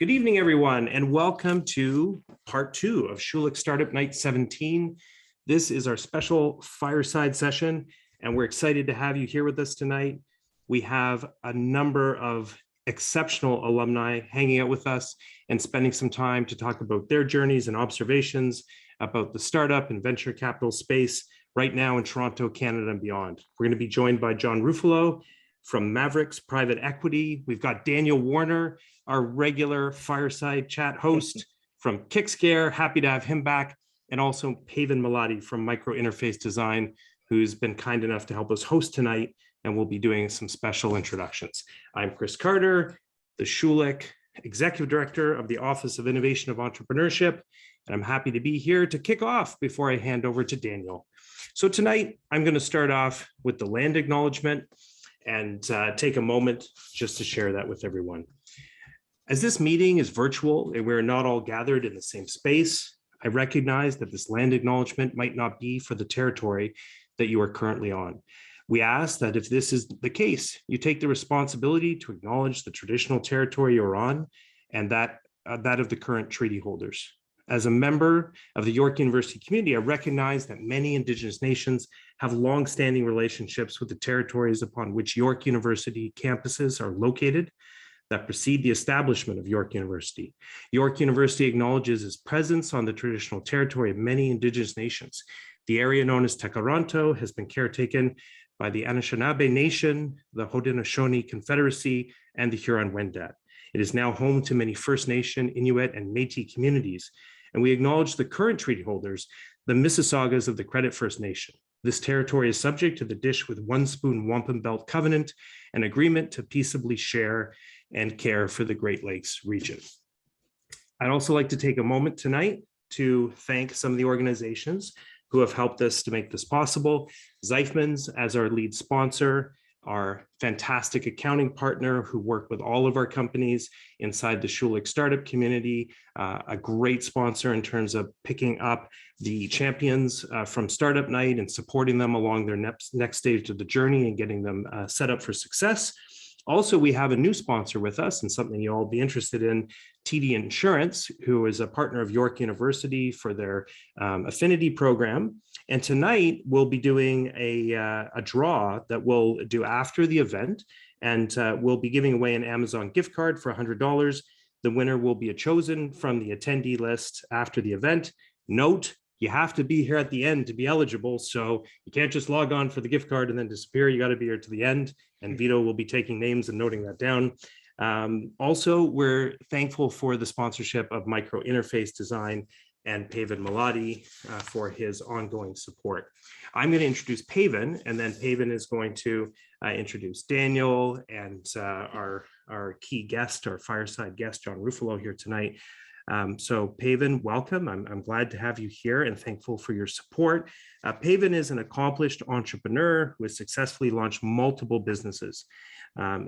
Good evening, everyone, and welcome to part 2 of Schulich Startup Night 17. This is our special fireside session, and we're excited to have you here with us tonight. We have a number of exceptional alumni hanging out with us and spending some time to talk about their journeys and observations about the startup and venture capital space right now in Toronto, Canada, and beyond. We're going to be joined by John Ruffalo from Mavericks Private Equity. We've got Daniel Warner, our regular fireside chat host from Kickscare. Happy to have him back. And also Pavan Malati from Micro Interface Design, who's been kind enough to help us host tonight, and we'll be doing some special introductions. I'm Chris Carter, the Schulich Executive Director of the Office of Innovation of Entrepreneurship, and I'm happy to be here to kick off before I hand over to Daniel. So tonight, I'm going to start off with the Land Acknowledgement and take a moment just to share that with everyone. As this meeting is virtual and we're not all gathered in the same space, I recognize that this land acknowledgement might not be for the territory that you are currently on. We ask that if this is the case, you take the responsibility to acknowledge the traditional territory you're on and that of the current treaty holders. As a member of the York University community, I recognize that many Indigenous nations have long-standing relationships with the territories upon which York University campuses are located that precede the establishment of York University. York University acknowledges its presence on the traditional territory of many Indigenous nations. The area known as Tekaronto has been caretaken by the Anishinaabe Nation, the Haudenosaunee Confederacy, and the Huron-Wendat. It is now home to many First Nation, Inuit, and Métis communities, and we acknowledge the current treaty holders, the Mississaugas of the Credit First Nation. This territory is subject to the Dish with One Spoon Wampum Belt Covenant, an agreement to peaceably share and care for the Great Lakes region. I'd also like to take a moment tonight to thank some of the organizations who have helped us to make this possible. Zeifmans as our lead sponsor, our fantastic accounting partner who work with all of our companies inside the Schulich startup community, a great sponsor in terms of picking up the champions from Startup Night and supporting them along their next stage of the journey and getting them set up for success. Also, we have a new sponsor with us and something you'll all be interested in, TD Insurance, who is a partner of York University for their affinity program. And tonight we'll be doing a draw that we'll do after the event, and we'll be giving away an Amazon gift card for $100. The winner will be chosen from the attendee list after the event. Note, you have to be here at the end to be eligible, so you can't just log on for the gift card and then disappear. You got to be here to the end, and Vito will be taking names and noting that down. Also, we're thankful for the sponsorship of Micro Interface Design and Pavan Malati for his ongoing support. I'm going to introduce Pavan, and then Pavan is going to introduce Daniel and our key guest, our fireside guest, John Ruffalo, here tonight. So Pavan, welcome. I'm glad to have you here and thankful for your support. Pavan is an accomplished entrepreneur who has successfully launched multiple businesses.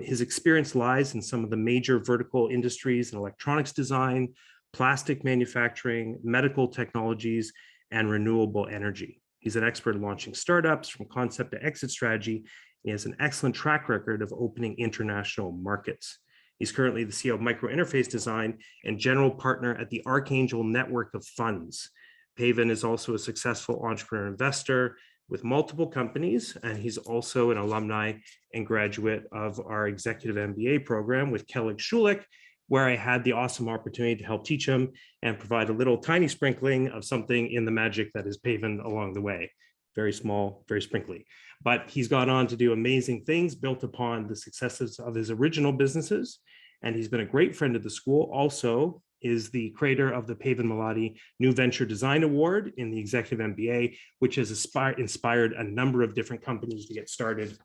His experience lies in some of the major vertical industries in electronics design, plastic manufacturing, medical technologies, and renewable energy. He's an expert in launching startups from concept to exit strategy. He has an excellent track record of opening international markets. He's currently the CEO of Micro Interface Design and general partner at the Archangel Network of Funds. Pavan is also a successful entrepreneur investor with multiple companies, and he's also an alumni and graduate of our executive MBA program with Kellogg Schulich, where I had the awesome opportunity to help teach him and provide a little tiny sprinkling of something in the magic that is Pavan along the way. Very small, very sprinkly. But he's gone on to do amazing things built upon the successes of his original businesses. And he's been a great friend of the school. Also is the creator of the Pavan Malati New Venture Design Award in the Executive MBA, which has inspired a number of different companies to get started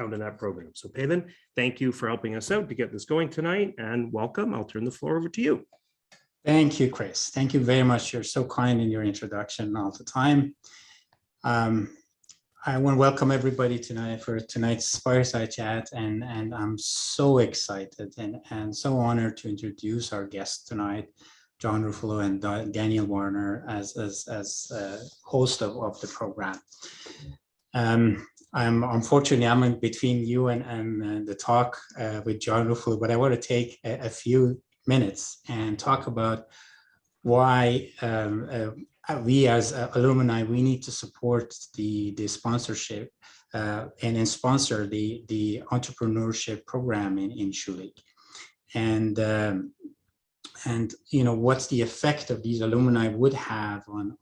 out in that program. So Pavan, thank you for helping us out to get this going tonight, and welcome. I'll turn the floor over to you. Thank you, Chris. Thank you very much. You're so kind in your introduction all the time. I want to welcome everybody tonight for tonight's fireside chat, and I'm so excited and so honored to introduce our guest tonight, John Ruffalo and Daniel Warner, as host of the program. Unfortunately, I'm in between you and the talk with John Ruffalo, but I want to take a few minutes and talk about why we as alumni, we need to support the sponsorship and then sponsor the entrepreneurship program in Schulich. And what's the effect of these alumni would have on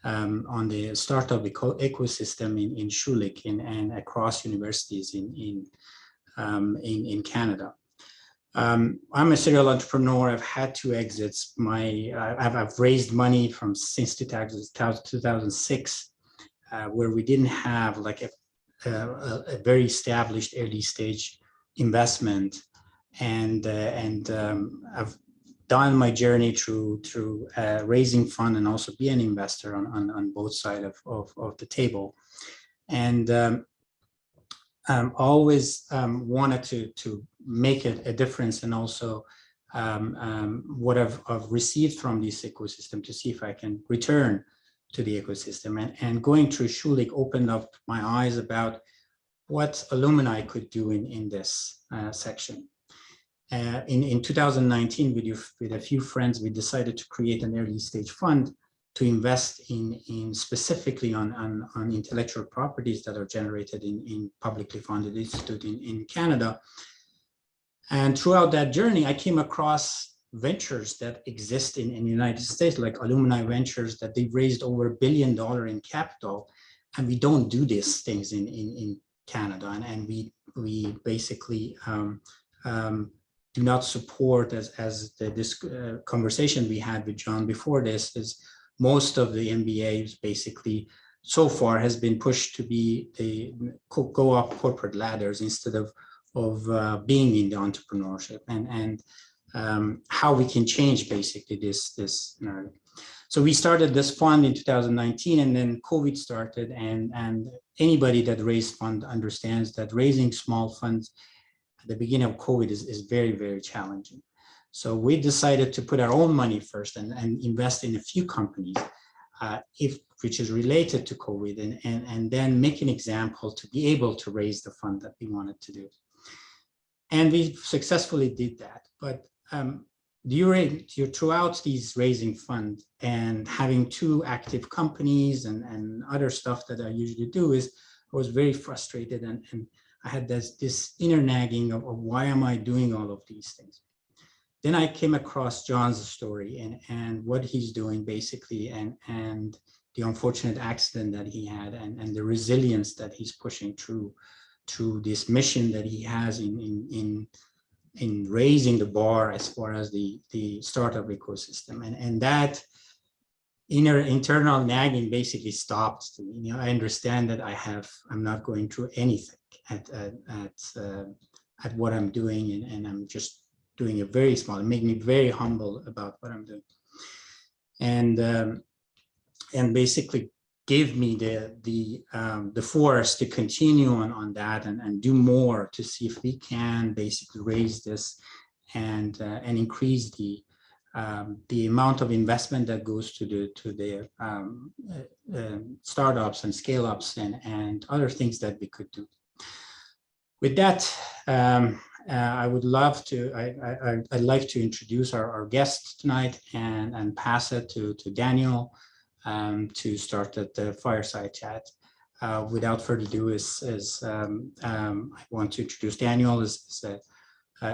the startup ecosystem in Schulich and across universities in Canada. I'm a serial entrepreneur. I've had 2 exits. I've raised money since 2006, where we didn't have like a very established early stage investment, and I've done my journey through raising fund and also be an investor on both sides of the table, and always wanted to make a difference, and also what I've received from this ecosystem to see if I can return to the ecosystem. And going through Schulich opened up my eyes about what alumni could do in this section. In 2019, with a few friends, we decided to create an early stage fund to invest in specifically on intellectual properties that are generated in publicly funded institute in Canada. And throughout that journey, I came across ventures that exist in the United States, like alumni ventures, that they've raised over $1 billion in capital, and we don't do these things in Canada, and we basically do not support, as this conversation we had with John before this, is most of the MBAs basically so far has been pushed to go up corporate ladders instead of being in the entrepreneurship, and how we can change basically this narrative. So we started this fund in 2019, and then COVID started, and anybody that raised fund understands that raising small funds at the beginning of COVID is very, very challenging. So we decided to put our own money first and invest in a few companies, which is related to COVID, and then make an example to be able to raise the fund that we wanted to do. And we successfully did that. But throughout these raising funds and having 2 active companies and other stuff that I usually do, I was very frustrated, and I had this inner nagging of why am I doing all of these things? Then I came across John's story and what he's doing basically, and the unfortunate accident that he had, and the resilience that he's pushing through this mission that he has in raising the bar as far as the startup ecosystem, and that internal nagging basically stopped. I understand that I'm not going through anything at what I'm doing, and I'm just doing a very small. It made me very humble about what I'm doing, and basically gave me the force to continue on that and do more to see if we can basically raise this and increase the amount of investment that goes to the startups and scale ups and other things that we could do. With that, I would love to. I'd like to introduce our guest tonight and pass it to Daniel to start the fireside chat. Without further ado, I want to introduce Daniel as an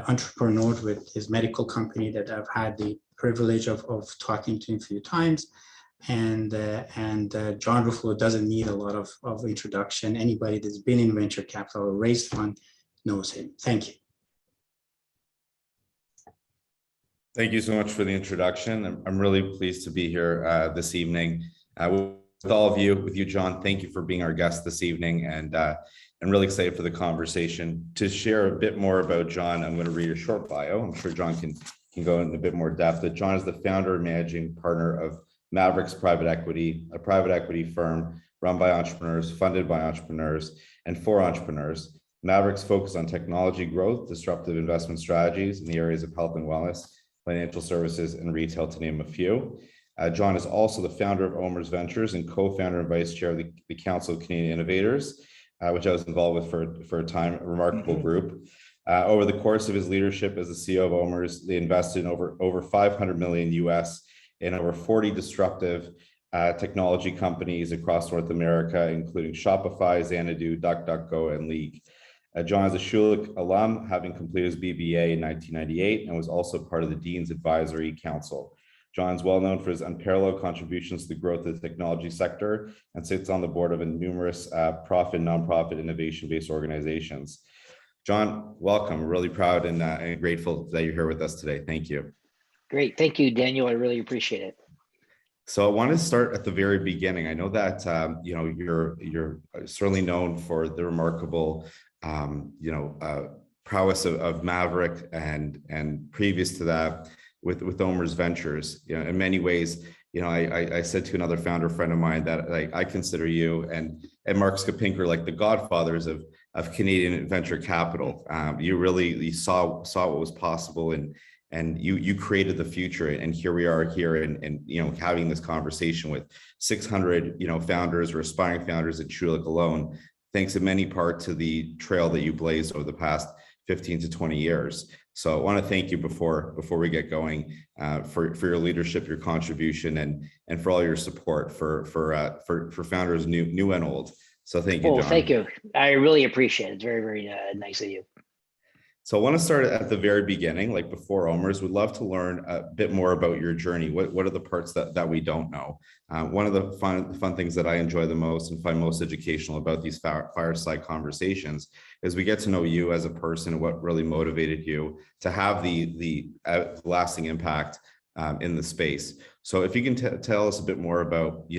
entrepreneur with his medical company that I've had the privilege of talking to him a few times. And John Ruffalo doesn't need a lot of introduction. Anybody that's been in venture capital or raised fund knows him. Thank you. Thank you so much for the introduction. I'm really pleased to be here this evening with all of you, with you, John. Thank you for being our guest this evening, and I'm really excited for the conversation. To share a bit more about John, I'm going to read a short bio. I'm sure John can go in a bit more depth. But John is the founder and managing partner of Mavericks Private Equity, a private equity firm run by entrepreneurs, funded by entrepreneurs, and for entrepreneurs. Mavericks focus on technology growth, disruptive investment strategies in the areas of health and wellness, financial services, and retail, to name a few. John is also the founder of Omer's Ventures and co-founder and vice chair of the Council of Canadian Innovators, which I was involved with for a time, a remarkable group. Over the course of his leadership as the CEO of OMERS, they invested in over 500 million US in over 40 disruptive technology companies across North America, including Shopify, Xanadu, DuckDuckGo, and League. John is a Schulich alum, having completed his BBA in 1998, and was also part of the Dean's Advisory Council. John is well known for his unparalleled contributions to the growth of the technology sector and sits on the board of numerous profit and nonprofit innovation-based organizations. John, welcome. We're really proud and grateful that you're here with us today. Thank you. Great. Thank you, Daniel. I really appreciate it. So I want to start at the very beginning. I know that you're certainly known for the remarkable prowess of Maverick and previous to that with OMERS Ventures. In many ways, I said to another founder friend of mine that I consider you and Mark Skopinker like the godfathers of Canadian venture capital. You saw what was possible and you created the future, and here we are and having this conversation with 600 founders or aspiring founders at Schulich alone, thanks in many part to the trail that you blazed over the past 15 to 20 years. So I want to thank you before we get going for your leadership, your contribution, and for all your support for founders new and old. So thank you, John. Well, thank you. I really appreciate it. It's very, very nice of you. So I want to start at the very beginning, like before OMERS. We'd love to learn a bit more about your journey. What are the parts that we don't know? One of the fun things that I enjoy the most and find most educational about these fireside conversations is we get to know you as a person and what really motivated you to have the lasting impact in the space. So if you can tell us a bit more about,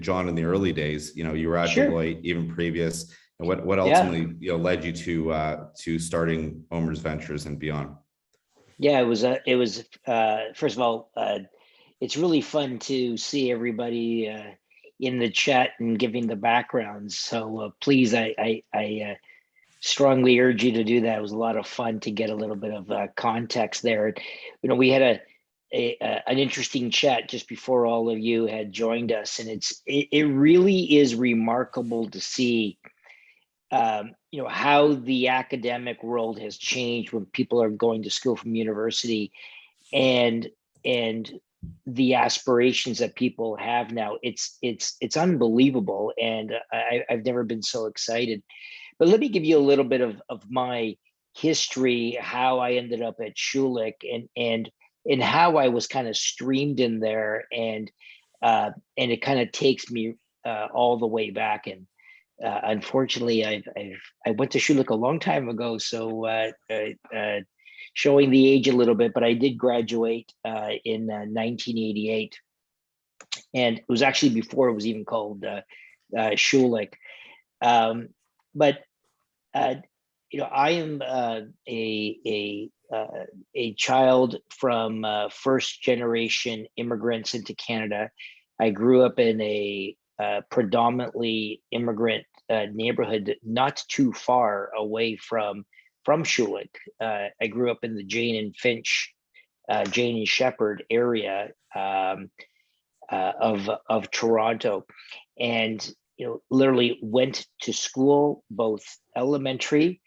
John, in the early days, you were at Sure. Deloitte, even previous, and what ultimately led you to starting OMERS Ventures and beyond? Yeah, it was first of all, it's really fun to see everybody in the chat and giving the backgrounds. So please, I strongly urge you to do that. It was a lot of fun to get a little bit of context there. We had an interesting chat just before all of you had joined us, and it really is remarkable to see how the academic world has changed when people are going to school from university, and the aspirations that people have now. It's unbelievable, and I've never been so excited. But let me give you a little bit of my history, how I ended up at Schulich, and how I was kind of streamed in there, and it kind of takes me all the way back. And unfortunately, I went to Schulich a long time ago, so showing the age a little bit, but I did graduate in 1988, and it was actually before it was even called Schulich. But I am a child from first generation immigrants into Canada. I grew up in a predominantly immigrant neighborhood, not too far away from Schulich. I grew up in the Jane and Finch, Jane and Shepherd area of Toronto, and literally went to school, both elementary,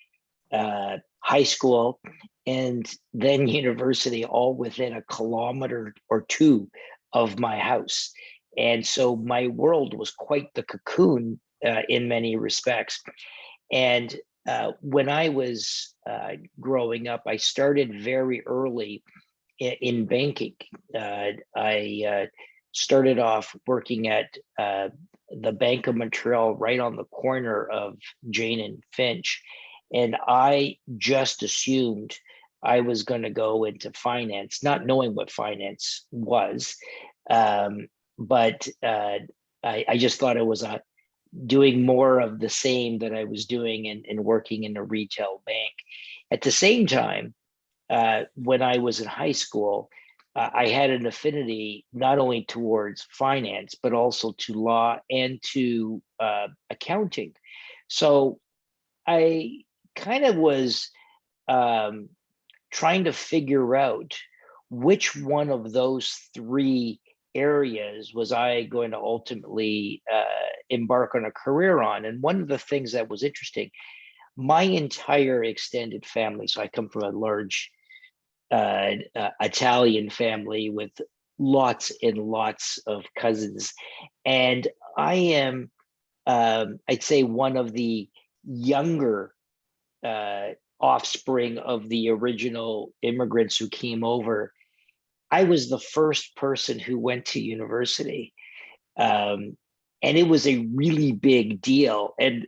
high school, and then university, all within a kilometer or two of my house. And so my world was quite the cocoon in many respects. And when I was growing up, I started very early in banking. I started off working at the Bank of Montreal, right on the corner of Jane and Finch. And I just assumed I was going to go into finance, not knowing what finance was. But I just thought it was doing more of the same that I was doing and working in a retail bank. At the same time, when I was in high school, I had an affinity not only towards finance, but also to law and to accounting. So I kind of was trying to figure out which one of those three areas was I going to ultimately embark on a career on. And one of the things that was interesting, my entire extended family, so I come from a large Italian family with lots and lots of cousins. And I am, I'd say, one of the younger offspring of the original immigrants who came over. I was the first person who went to university. And it was a really big deal. And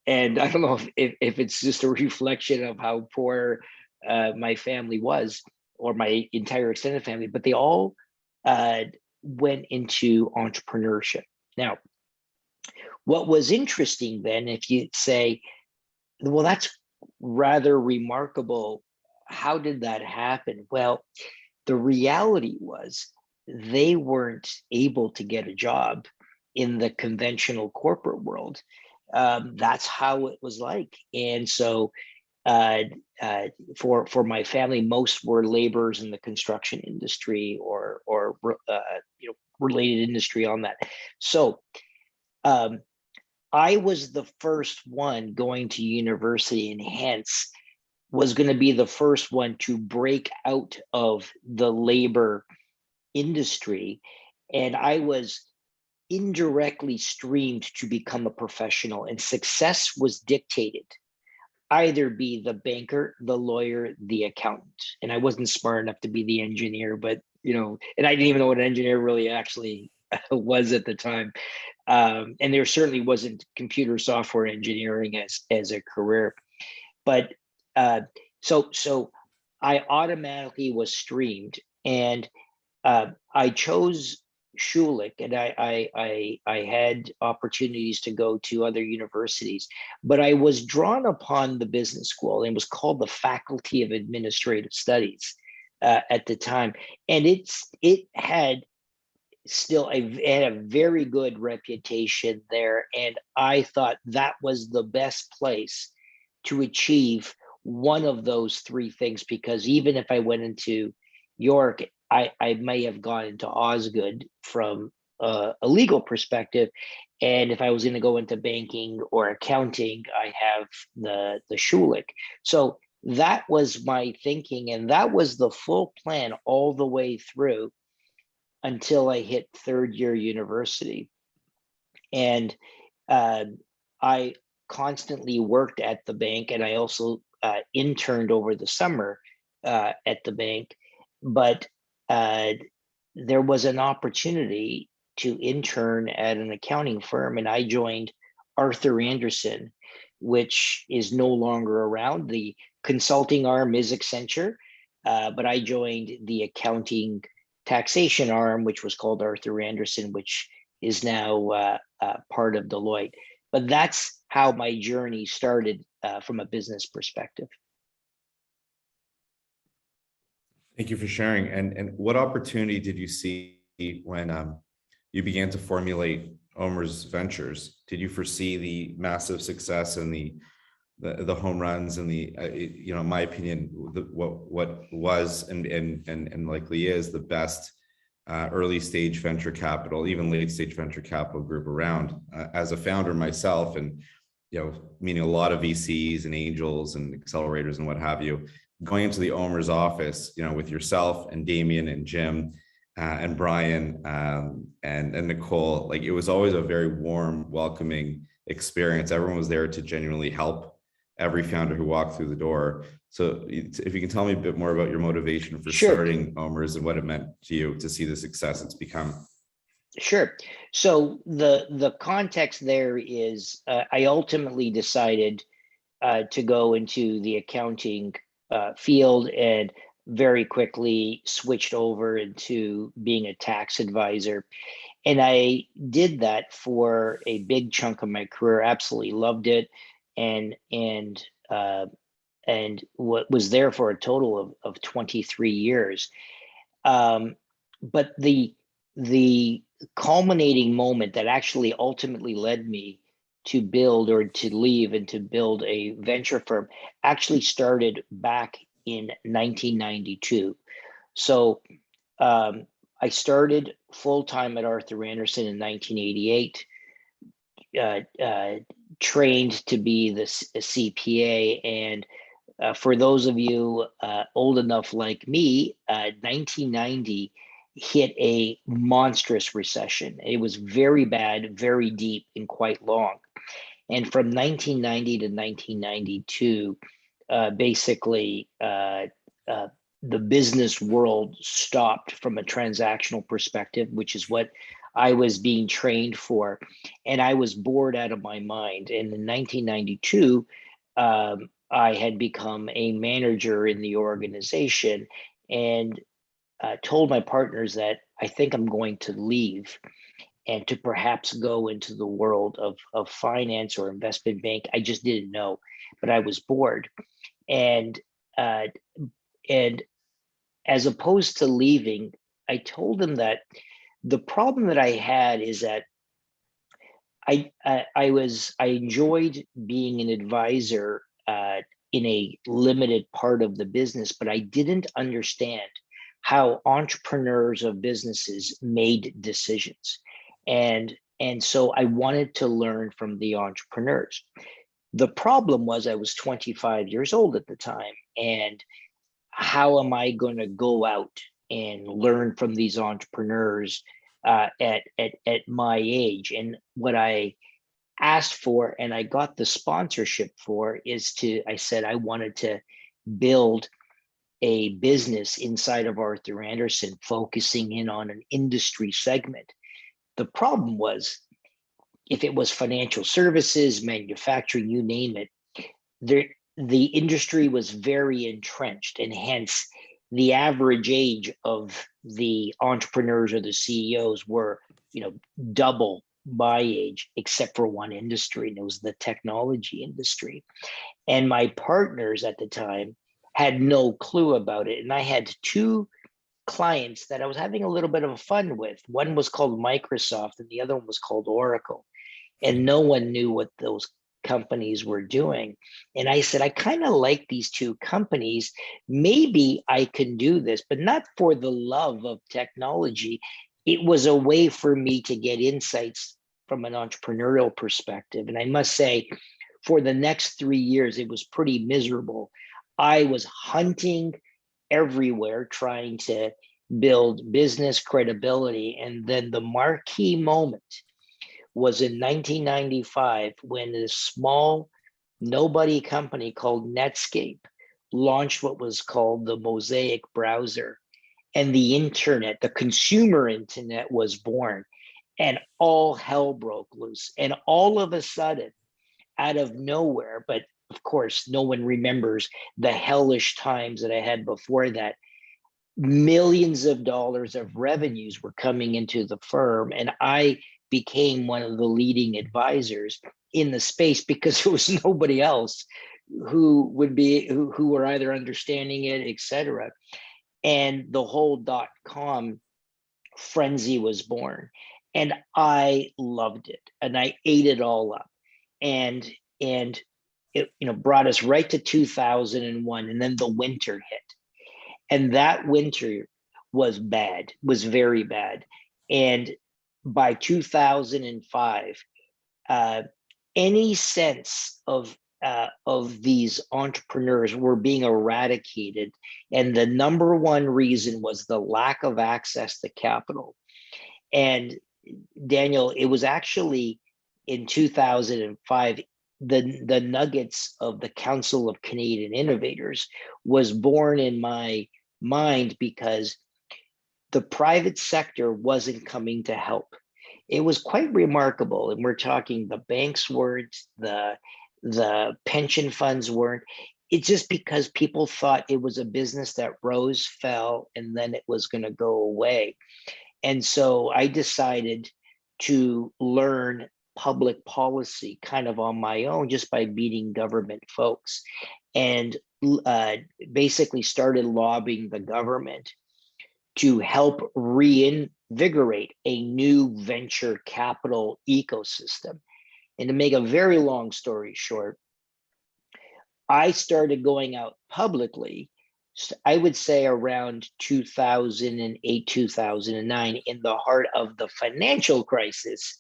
I don't know if it's just a reflection of how poor my family was, or my entire extended family, but they all went into entrepreneurship. Now, what was interesting then, if you say, well, that's rather remarkable, how did that happen? Well, the reality was they weren't able to get a job in the conventional corporate world. That's how it was like. And so for my family, most were laborers in the construction industry or related industry on that. So I was the first one going to university, and hence was going to be the first one to break out of the labor industry. And I was indirectly streamed to become a professional, and success was dictated either be the banker, the lawyer, the accountant. And I wasn't smart enough to be the engineer, but and I didn't even know what an engineer really actually was at the time. And there certainly wasn't computer software engineering as a career. But so I automatically was streamed, and I chose Schulich, and I had opportunities to go to other universities, but I was drawn upon the business school, and it was called the Faculty of Administrative Studies at the time, and it had a very good reputation there, and I thought that was the best place to achieve one of those three things, because even if I went into York, I may have gone into Osgood from a legal perspective. And if I was going to go into banking or accounting, I have the Schulich. So that was my thinking. And that was the full plan all the way through until I hit third year university. And I constantly worked at the bank, and I also interned over the summer at the bank. But there was an opportunity to intern at an accounting firm, and I joined Arthur Andersen, which is no longer around. The consulting arm is Accenture, but I joined the accounting taxation arm, which was called Arthur Andersen, which is now part of Deloitte. But that's how my journey started from a business perspective. Thank you for sharing. And what opportunity did you see when you began to formulate Omer's Ventures? Did you foresee the massive success and the home runs and in my opinion, what was and likely is the best early stage venture capital, even late stage venture capital group around? As a founder myself, and meaning a lot of VCs and angels and accelerators and what have you, going into the Omer's office, with yourself and Damien and Jim and Brian and Nicole, like, it was always a very warm, welcoming experience. Everyone was there to genuinely help every founder who walked through the door. So if you can tell me a bit more about your motivation for starting Omer's and what it meant to you to see the success it's become. Sure. So the context there is I ultimately decided to go into the accounting field, and very quickly switched over into being a tax advisor. And I did that for a big chunk of my career, absolutely loved it, and what was there for a total of 23 years. But the culminating moment that actually ultimately led me to build, or to leave and to build, a venture firm actually started back in 1992. So I started full-time at Arthur Andersen in 1988, trained to be a CPA. And for those of you old enough like me, 1990 hit a monstrous recession. It was very bad, very deep, and quite long. And from 1990 to 1992, basically, the business world stopped from a transactional perspective, which is what I was being trained for. And I was bored out of my mind. And in 1992, I had become a manager in the organization and told my partners that I think I'm going to leave and to perhaps go into the world of finance or investment bank. I just didn't know, but I was bored. And as opposed to leaving, I told them that the problem that I had is that I enjoyed being an advisor in a limited part of the business, but I didn't understand how entrepreneurs of businesses made decisions. And so I wanted to learn from the entrepreneurs. The problem was I was 25 years old at the time, and how am I going to go out and learn from these entrepreneurs at my age? And what I asked for, and I got the sponsorship for, I said I wanted to build a business inside of Arthur Andersen, focusing in on an industry segment. The problem was, if it was financial services, manufacturing, you name it, the industry was very entrenched, and hence the average age of the entrepreneurs or the CEOs were, double my age, except for one industry, and it was the technology industry. And my partners at the time had no clue about it. And I had two clients that I was having a little bit of fun with. One was called Microsoft and the other one was called Oracle. And no one knew what those companies were doing. And I said, I kind of like these two companies. Maybe I can do this, but not for the love of technology. It was a way for me to get insights from an entrepreneurial perspective. And I must say, for the next 3 years, it was pretty miserable. I was hunting everywhere, trying to build business credibility. And then the marquee moment was in 1995 when this small nobody company called Netscape launched what was called the Mosaic browser, and the internet, the consumer internet, was born, and all hell broke loose. And all of a sudden, out of nowhere, but of course, no one remembers the hellish times that I had before that, millions of dollars of revenues were coming into the firm, and I became one of the leading advisors in the space because there was nobody else who were either understanding it, etc. And the whole .com frenzy was born, and I loved it, and I ate it all up, and it brought us right to 2001, and then the winter hit. And that winter was bad, was very bad. And by 2005, any sense of these entrepreneurs were being eradicated. And the number one reason was the lack of access to capital. And Daniel, it was actually in 2005, the nuggets of the Council of Canadian Innovators was born in my mind because the private sector wasn't coming to help. It was quite remarkable. And we're talking the banks weren't, the pension funds weren't. It's just because people thought it was a business that rose, fell, and then it was going to go away. And so I decided to learn public policy kind of on my own, just by meeting government folks, and basically started lobbying the government to help reinvigorate a new venture capital ecosystem. And to make a very long story short, I started going out publicly, I would say around 2008, 2009, in the heart of the financial crisis.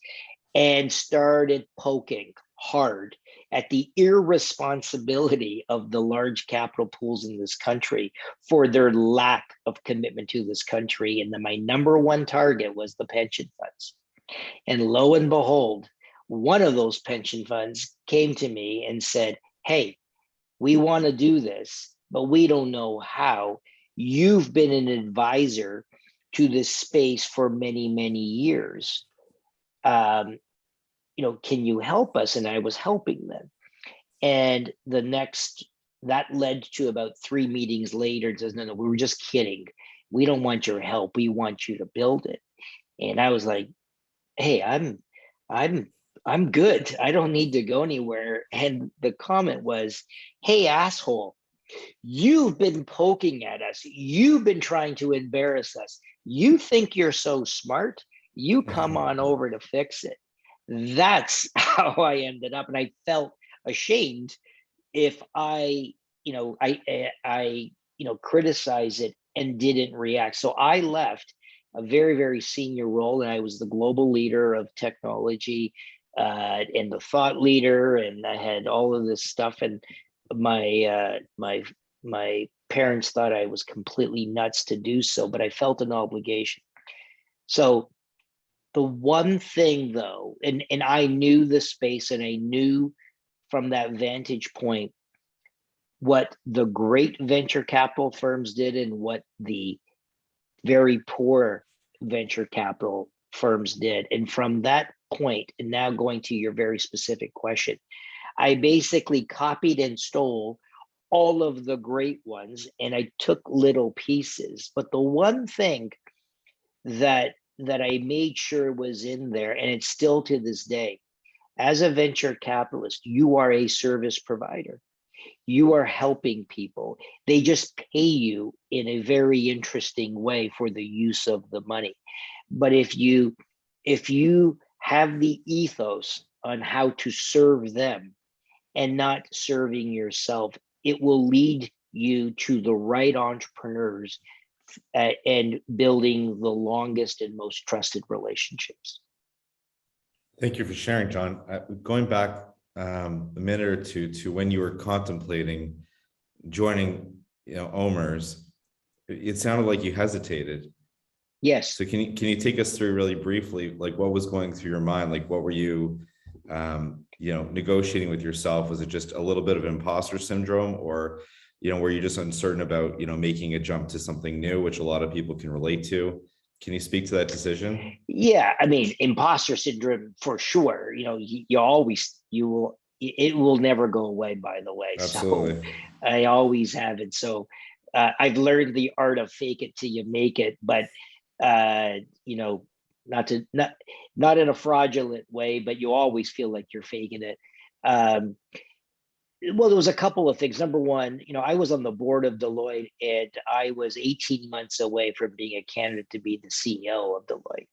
and started poking hard at the irresponsibility of the large capital pools in this country for their lack of commitment to this country. And then my number one target was the pension funds. And lo and behold, one of those pension funds came to me and said, hey, we want to do this, but we don't know how. You've been an advisor to this space for many, many years. Can you help us? And I was helping them. And that led to about 3 meetings later. It says, no, we were just kidding. We don't want your help. We want you to build it. And I was like, hey, I'm good. I don't need to go anywhere. And the comment was, hey, asshole, you've been poking at us. You've been trying to embarrass us. You think you're so smart. You come on over to fix it. That's how I ended up. And I felt ashamed if I criticize it and didn't react. So I left a very, very senior role, and I was the global leader of technology and the thought leader, and I had all of this stuff. And my parents thought I was completely nuts to do so, but I felt an obligation. So the one thing, though, and I knew the space, and I knew from that vantage point what the great venture capital firms did and what the very poor venture capital firms did. And from that point, and now going to your very specific question, I basically copied and stole all of the great ones, and I took little pieces. But the one thing that I made sure was in there, and it's still to this day, as a venture capitalist, you are a service provider. You are helping people. They just pay you in a very interesting way for the use of the money. But if you have the ethos on how to serve them and not serving yourself, it will lead you to the right entrepreneurs and building the longest and most trusted relationships. Thank you for sharing, John. Going back a minute or two to when you were contemplating joining, OMERS, it sounded like you hesitated. Yes. So can you take us through really briefly, like what was going through your mind? Like what were you, negotiating with yourself? Was it just a little bit of imposter syndrome, or, were you just uncertain about, making a jump to something new, which a lot of people can relate to? Can you speak to that decision? Yeah, I mean, imposter syndrome for sure. It will never go away, by the way. Absolutely. So I always have it. So I've learned the art of fake it till you make it, but not in a fraudulent way, but you always feel like you're faking it. Well, there was a couple of things. Number one, I was on the board of Deloitte, and I was 18 months away from being a candidate to be the CEO of Deloitte.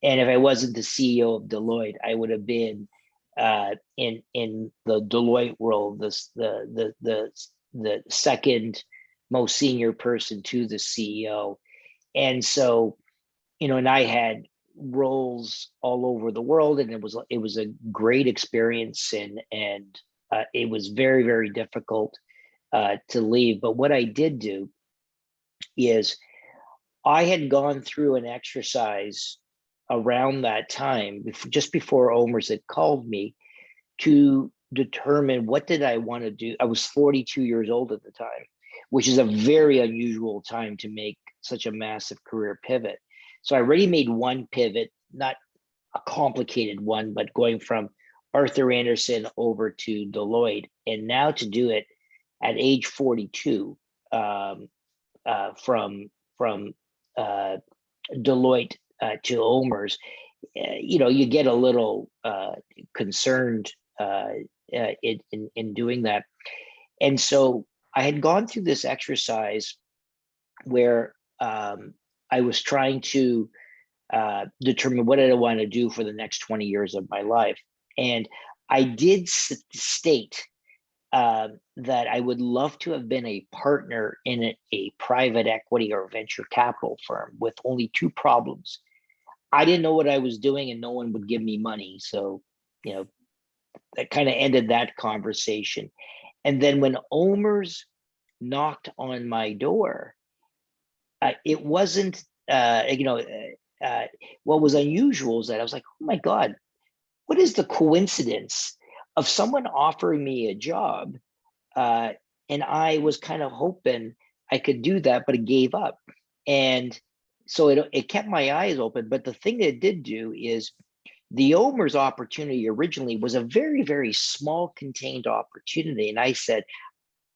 And if I wasn't the CEO of Deloitte, I would have been in the Deloitte world, the second most senior person to the CEO. And so, and I had roles all over the world, and it was a great experience, and it was very, very difficult to leave. But what I did do is I had gone through an exercise around that time, just before OMERS had called me, to determine what did I want to do. I was 42 years old at the time, which is a very unusual time to make such a massive career pivot. So I already made one pivot, not a complicated one, but going from Arthur Andersen over to Deloitte, and now to do it at age 42 from Deloitte to OMERS, you get a little concerned in doing that. And so I had gone through this exercise where I was trying to determine what did I want to do for the next 20 years of my life. And I did state that I would love to have been a partner in a private equity or venture capital firm with only two problems. I didn't know what I was doing and no one would give me money. So, you know, that kind of ended that conversation. And then when Omer's knocked on my door, it wasn't, what was unusual is that I was like, oh my God, what is the coincidence of someone offering me a job? And I was kind of hoping I could do that, but it gave up. And so it kept my eyes open. But the thing that it did do is the Omer's opportunity originally was a very, very small contained opportunity. And I said,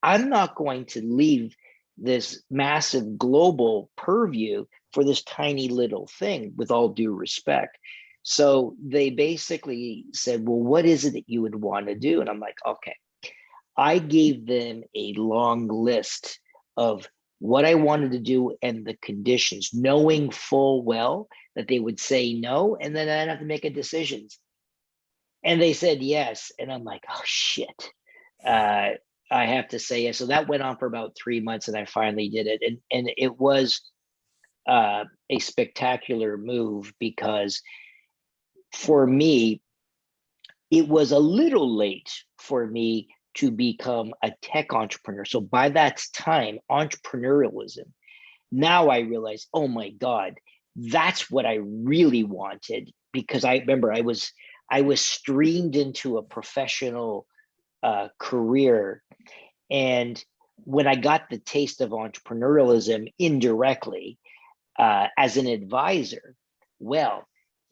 I'm not going to leave this massive global purview for this tiny little thing, with all due respect. So they basically said, well, what is it that you would want to do? And I'm like, okay. I gave them a long list of what I wanted to do and the conditions, knowing full well that they would say no, and then I'd have to make a decision. And they said yes. And I'm like, oh shit. I have to say yes. So that went on for about 3 months and I finally did it. And it was a spectacular move because for me, it was a little late for me to become a tech entrepreneur. So by that time, entrepreneurialism, now I realize, oh my God, that's what I really wanted. Because I remember I was streamed into a professional career. And when I got the taste of entrepreneurialism indirectly as an advisor, well,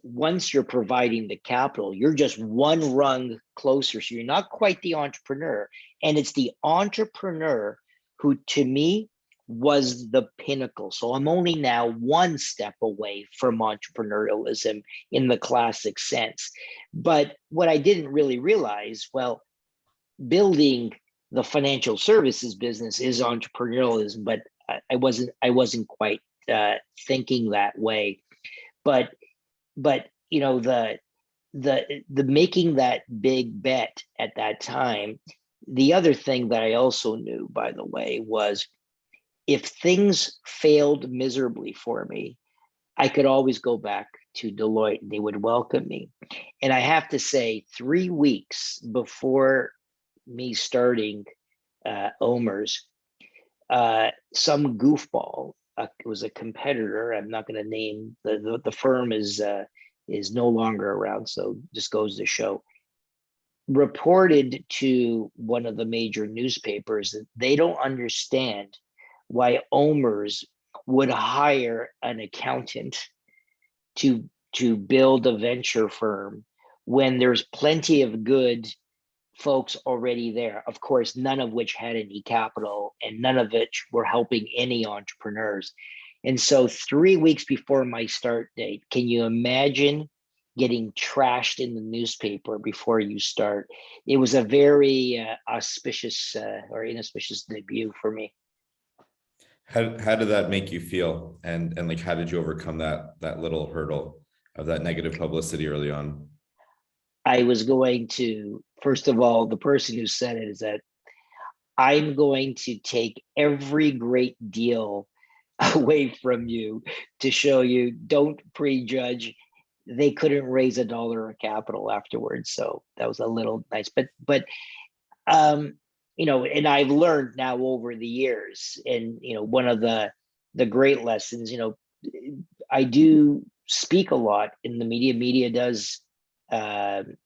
once you're providing the capital, you're just one rung closer. So you're not quite the entrepreneur. And it's the entrepreneur who, to me, was the pinnacle. So I'm only now one step away from entrepreneurialism in the classic sense. But what I didn't really realize, well, building the financial services business is entrepreneurialism, but I wasn't quite thinking that way. But you know, the making that big bet at that time, the other thing that I also knew, by the way, was if things failed miserably for me, I could always go back to Deloitte and they would welcome me. And I have to say, 3 weeks before me starting Omer's, some goofball, it was a competitor, I'm not going to name, the firm is no longer around, so just goes to show, reported to one of the major newspapers that they don't understand why Omer's would hire an accountant to build a venture firm when there's plenty of good folks already there. Of course, none of which had any capital and none of which were helping any entrepreneurs. And so 3 weeks before my start date, can you imagine getting trashed in the newspaper before you start? It was a very auspicious or inauspicious debut for me. How did that make you feel? And like, how did you overcome that little hurdle of that negative publicity early on? I was going to, first of all, the person who said it is that I'm going to take every great deal away from you to show you, don't prejudge. They couldn't raise $1 of capital afterwards. So that was a little nice, but you know, and I've learned now over the years, and, you know, one of the great lessons, you know, I do speak a lot in the media. Media does, want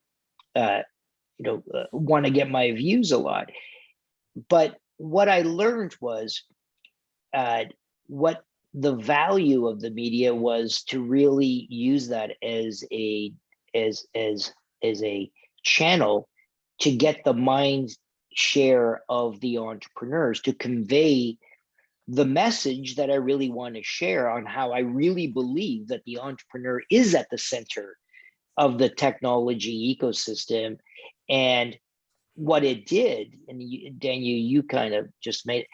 to get my views a lot. But what I learned was what the value of the media was to really use that as a channel to get the mind share of the entrepreneurs, to convey the message that I really want to share on how I really believe that the entrepreneur is at the center of the technology ecosystem. And what it did, and Daniel, you kind of just made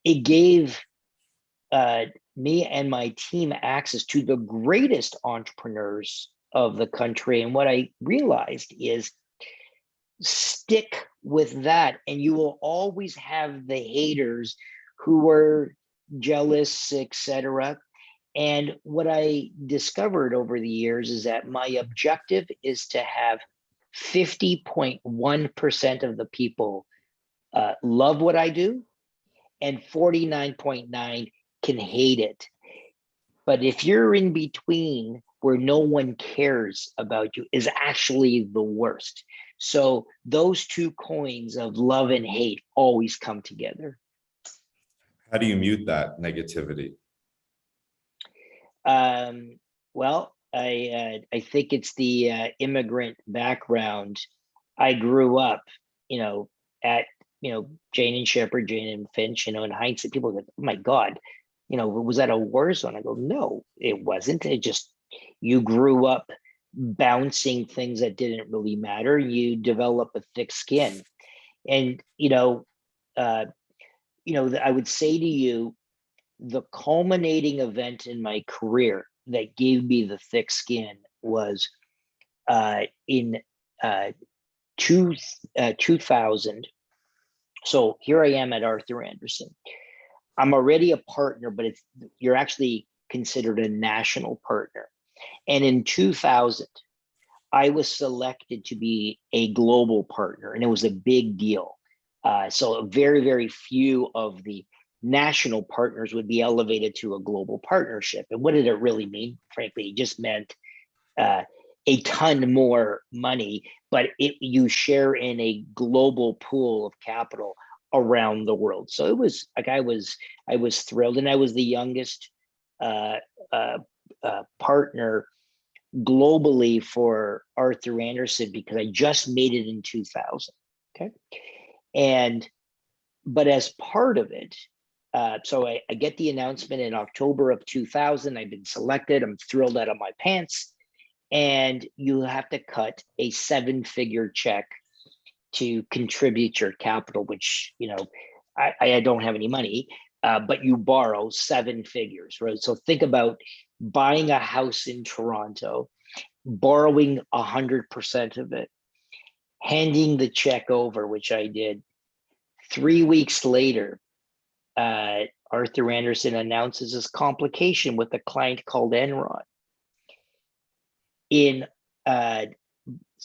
it gave me and my team access to the greatest entrepreneurs of the country. And what I realized is, stick with that and you will always have the haters who were jealous, etc. And what I discovered over the years is that my objective is to have 50.1% of the people love what I do, and 49.9 can hate it. But if you're in between where no one cares about you, is actually the worst. So those two coins of love and hate always come together. How do you mute that negativity? Well, I think it's the immigrant background. I grew up, at Jane and Shepherd, Jane and Finch. In hindsight, people go, "Oh my God, was that a war zone?" I go, "No, it wasn't. It just you grew up bouncing things that didn't really matter. You develop a thick skin, and I would say to you, the culminating event in my career that gave me the thick skin was in 2000. So here I am at Arthur Andersen. I'm already a partner, but you're actually considered a national partner. And in 2000, I was selected to be a global partner, and it was a big deal. So very, very few of the national partners would be elevated to a global partnership. And what did it really mean? Frankly, it just meant a ton more money, but you share in a global pool of capital around the world. So it was like I was thrilled, and I was the youngest partner globally for Arthur Andersen because I just made it in 2000. Okay, but as part of it, so I get the announcement in October of 2000. I've been selected. I'm thrilled out of my pants. And you have to cut a 7-figure check to contribute your capital, which, I don't have any money, but you borrow 7 figures, right? So think about buying a house in Toronto, borrowing 100% of it, handing the check over, which I did. 3 weeks later, Arthur Andersen announces this complication with a client called Enron. So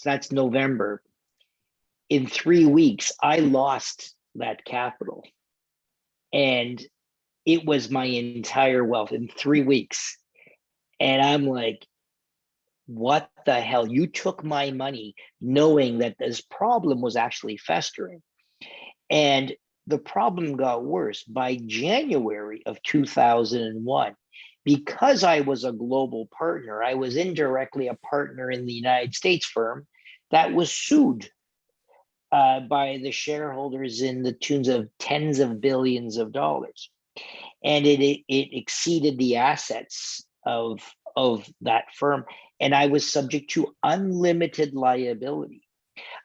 that's November. In 3 weeks, I lost that capital, and it was my entire wealth in 3 weeks. And I'm like, what the hell? You took my money knowing that this problem was actually festering. And the problem got worse. By January of 2001, because I was a global partner, I was indirectly a partner in the United States firm that was sued by the shareholders in the tunes of tens of billions of dollars. And it exceeded the assets of that firm. And I was subject to unlimited liability.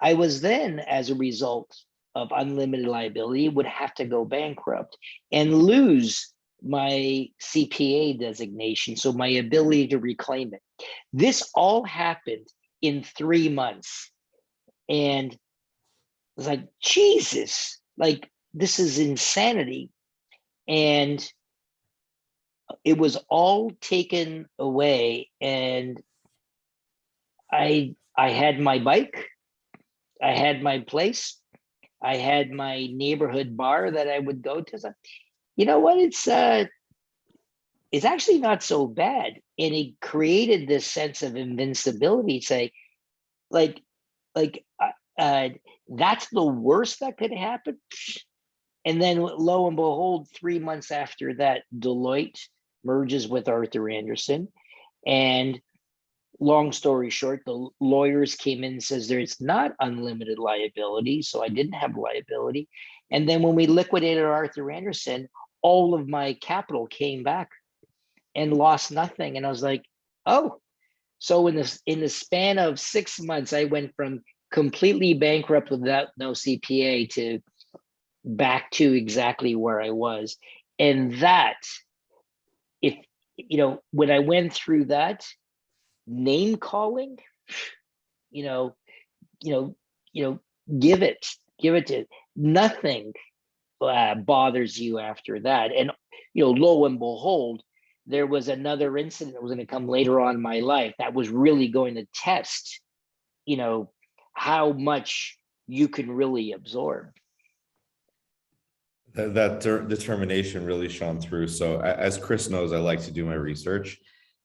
I was then, as a result of unlimited liability, would have to go bankrupt and lose my CPA designation, so my ability to reclaim it. This all happened in 3 months. And I was like, Jesus, like, this is insanity. And it was all taken away. And I had my bike, I had my place, I had my neighborhood bar that I would go to. So, you know what? It's actually not so bad. And it created this sense of invincibility. Say, that's the worst that could happen. And then lo and behold, 3 months after that, Deloitte merges with Arthur Andersen. And long story short, the lawyers came in and says there's not unlimited liability. So I didn't have liability. And then when we liquidated Arthur Andersen, all of my capital came back and lost nothing. And I was like, oh, so in the span of 6 months, I went from completely bankrupt without no CPA to back to exactly where I was. And that, when I went through that, name calling, give it to nothing bothers you after that. And lo and behold, there was another incident that was going to come later on in my life that was really going to test, how much you can really absorb. That determination really shone through. So as Chris knows, I like to do my research.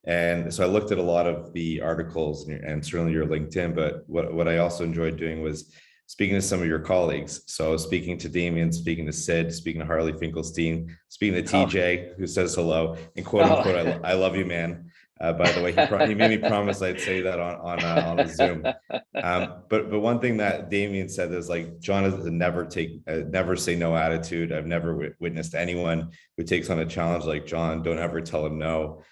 And so I looked at a lot of the articles and certainly your LinkedIn, but what I also enjoyed doing was speaking to some of your colleagues. So speaking to Damien, speaking to Sid, speaking to Harley Finkelstein, speaking to TJ, who says hello, and quote unquote, I love you, man. By the way, he made me promise I'd say that on a Zoom. But one thing that Damien said is like, John has a never say no attitude. I've never witnessed anyone who takes on a challenge like John. Don't ever tell him no.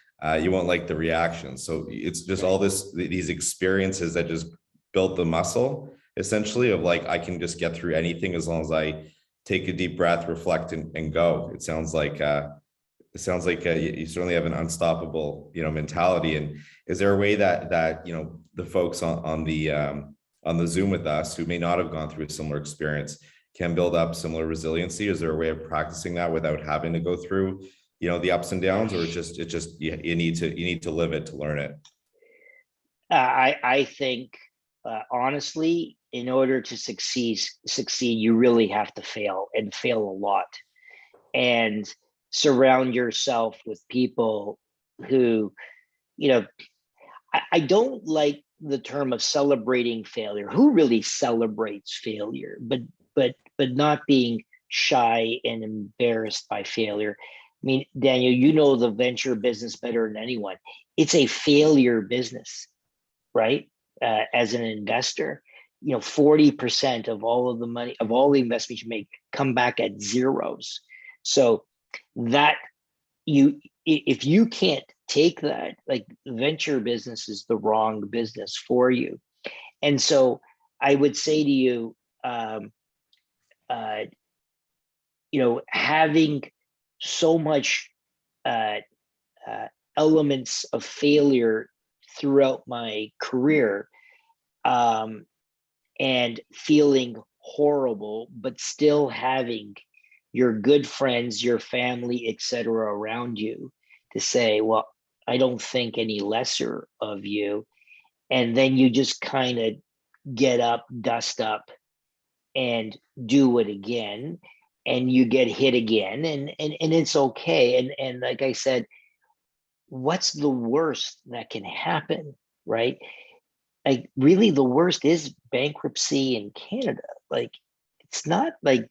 You won't like the reaction. So it's just all these experiences that just built the muscle essentially of like, I can just get through anything as long as I take a deep breath, reflect and go. It sounds like you certainly have an unstoppable, mentality. And is there a way that the folks on the Zoom with us who may not have gone through a similar experience can build up similar resiliency? Is there a way of practicing that without having to go through, the ups and downs, or you need to live it to learn it? I think honestly, in order to succeed, you really have to fail and fail a lot, and surround yourself with people who, I don't like the term of celebrating failure. Who really celebrates failure? But not being shy and embarrassed by failure. I mean, Daniel, the venture business better than anyone. It's a failure business, right? As an investor, 40% of all of the money, of all the investments you make, come back at zeros. So that if you can't take that, like, venture business is the wrong business for you. And so I would say to you, having so much elements of failure throughout my career, and feeling horrible, but still having your good friends, your family, etc., around you to say, well, I don't think any lesser of you. And then you just kind of get up, dust up, and do it again. And you get hit again, and it's okay. And like I said, what's the worst that can happen, right? Like, really, the worst is bankruptcy in Canada. Like, it's not like,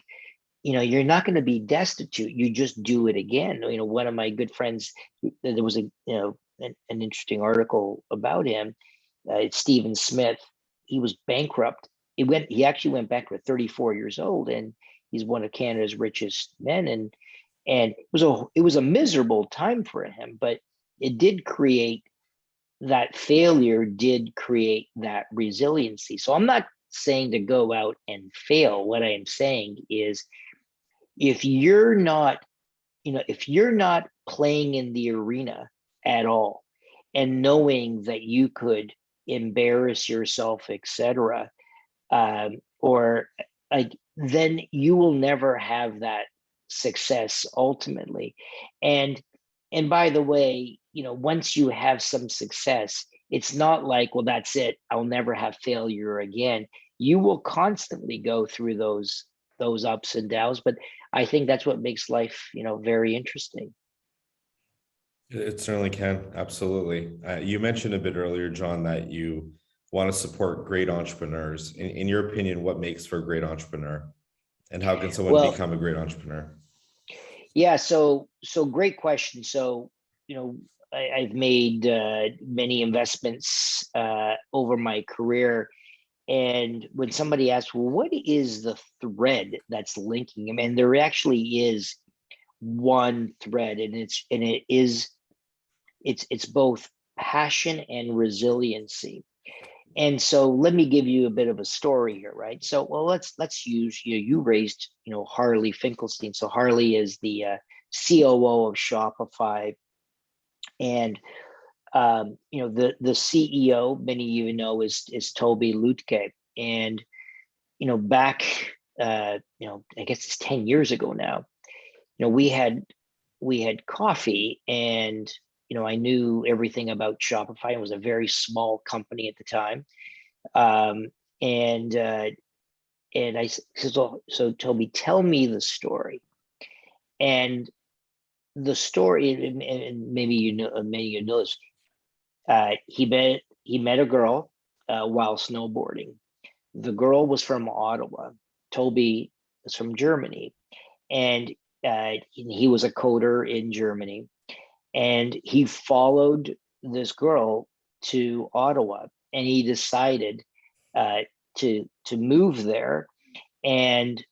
you're not going to be destitute. You just do it again. One of my good friends, there was an interesting article about him. It's Stephen Smith. He was bankrupt. He actually went bankrupt at 34 years old, and he's one of Canada's richest men. And it was a miserable time for him, but it did create, that failure did create that resiliency. So I'm not saying to go out and fail. What I am saying is, if you're not playing in the arena at all, and knowing that you could embarrass yourself, etc., or like, then you will never have that success ultimately. And by the way, once you have some success, it's not like, well, that's it, I'll never have failure again. You will constantly go through those ups and downs, but I think that's what makes life, very interesting. It certainly can. Absolutely. You mentioned a bit earlier, John, that you want to support great entrepreneurs. In your opinion, what makes for a great entrepreneur, and how can someone become a great entrepreneur? Yeah. So great question. So, I've made many investments over my career. And when somebody asks, well, what is the thread that's linking them? And there actually is one thread, and it's both passion and resiliency. And so let me give you a bit of a story here, right? So, well, let's use, you raised, Harley Finkelstein. So Harley is the COO of Shopify, and the CEO, many of you know, is Toby Lutke. And back I guess it's 10 years ago now, we had coffee, and I knew everything about Shopify. It was a very small company at the time. Um, and I said, so Toby, tell me the story. And the story, and maybe you know this. He met a girl while snowboarding. The girl was from Ottawa. Toby was from Germany, and he was a coder in Germany. And he followed this girl to Ottawa, and he decided to move there. And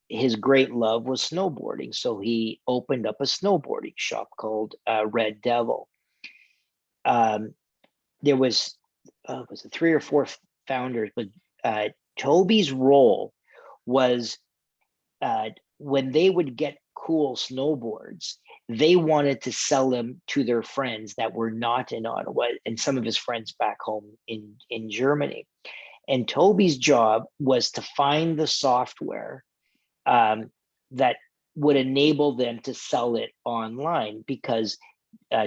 his great love was snowboarding, so he opened up a snowboarding shop called Red Devil. There was it 3 or 4 founders, but Toby's role was when they would get cool snowboards, they wanted to sell them to their friends that were not in Ottawa and some of his friends back home in Germany. And Toby's job was to find the software that would enable them to sell it online, because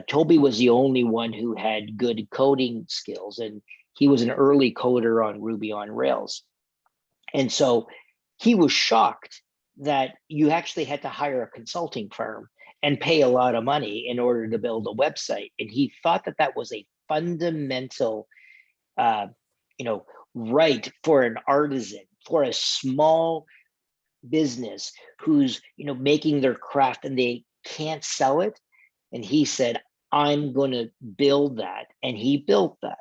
Toby was the only one who had good coding skills, and he was an early coder on Ruby on Rails. And so he was shocked that you actually had to hire a consulting firm and pay a lot of money in order to build a website. And he thought that that was a fundamental, right for an artisan, for a small business who's, making their craft and they can't sell it. And he said, I'm going to build that. And he built that.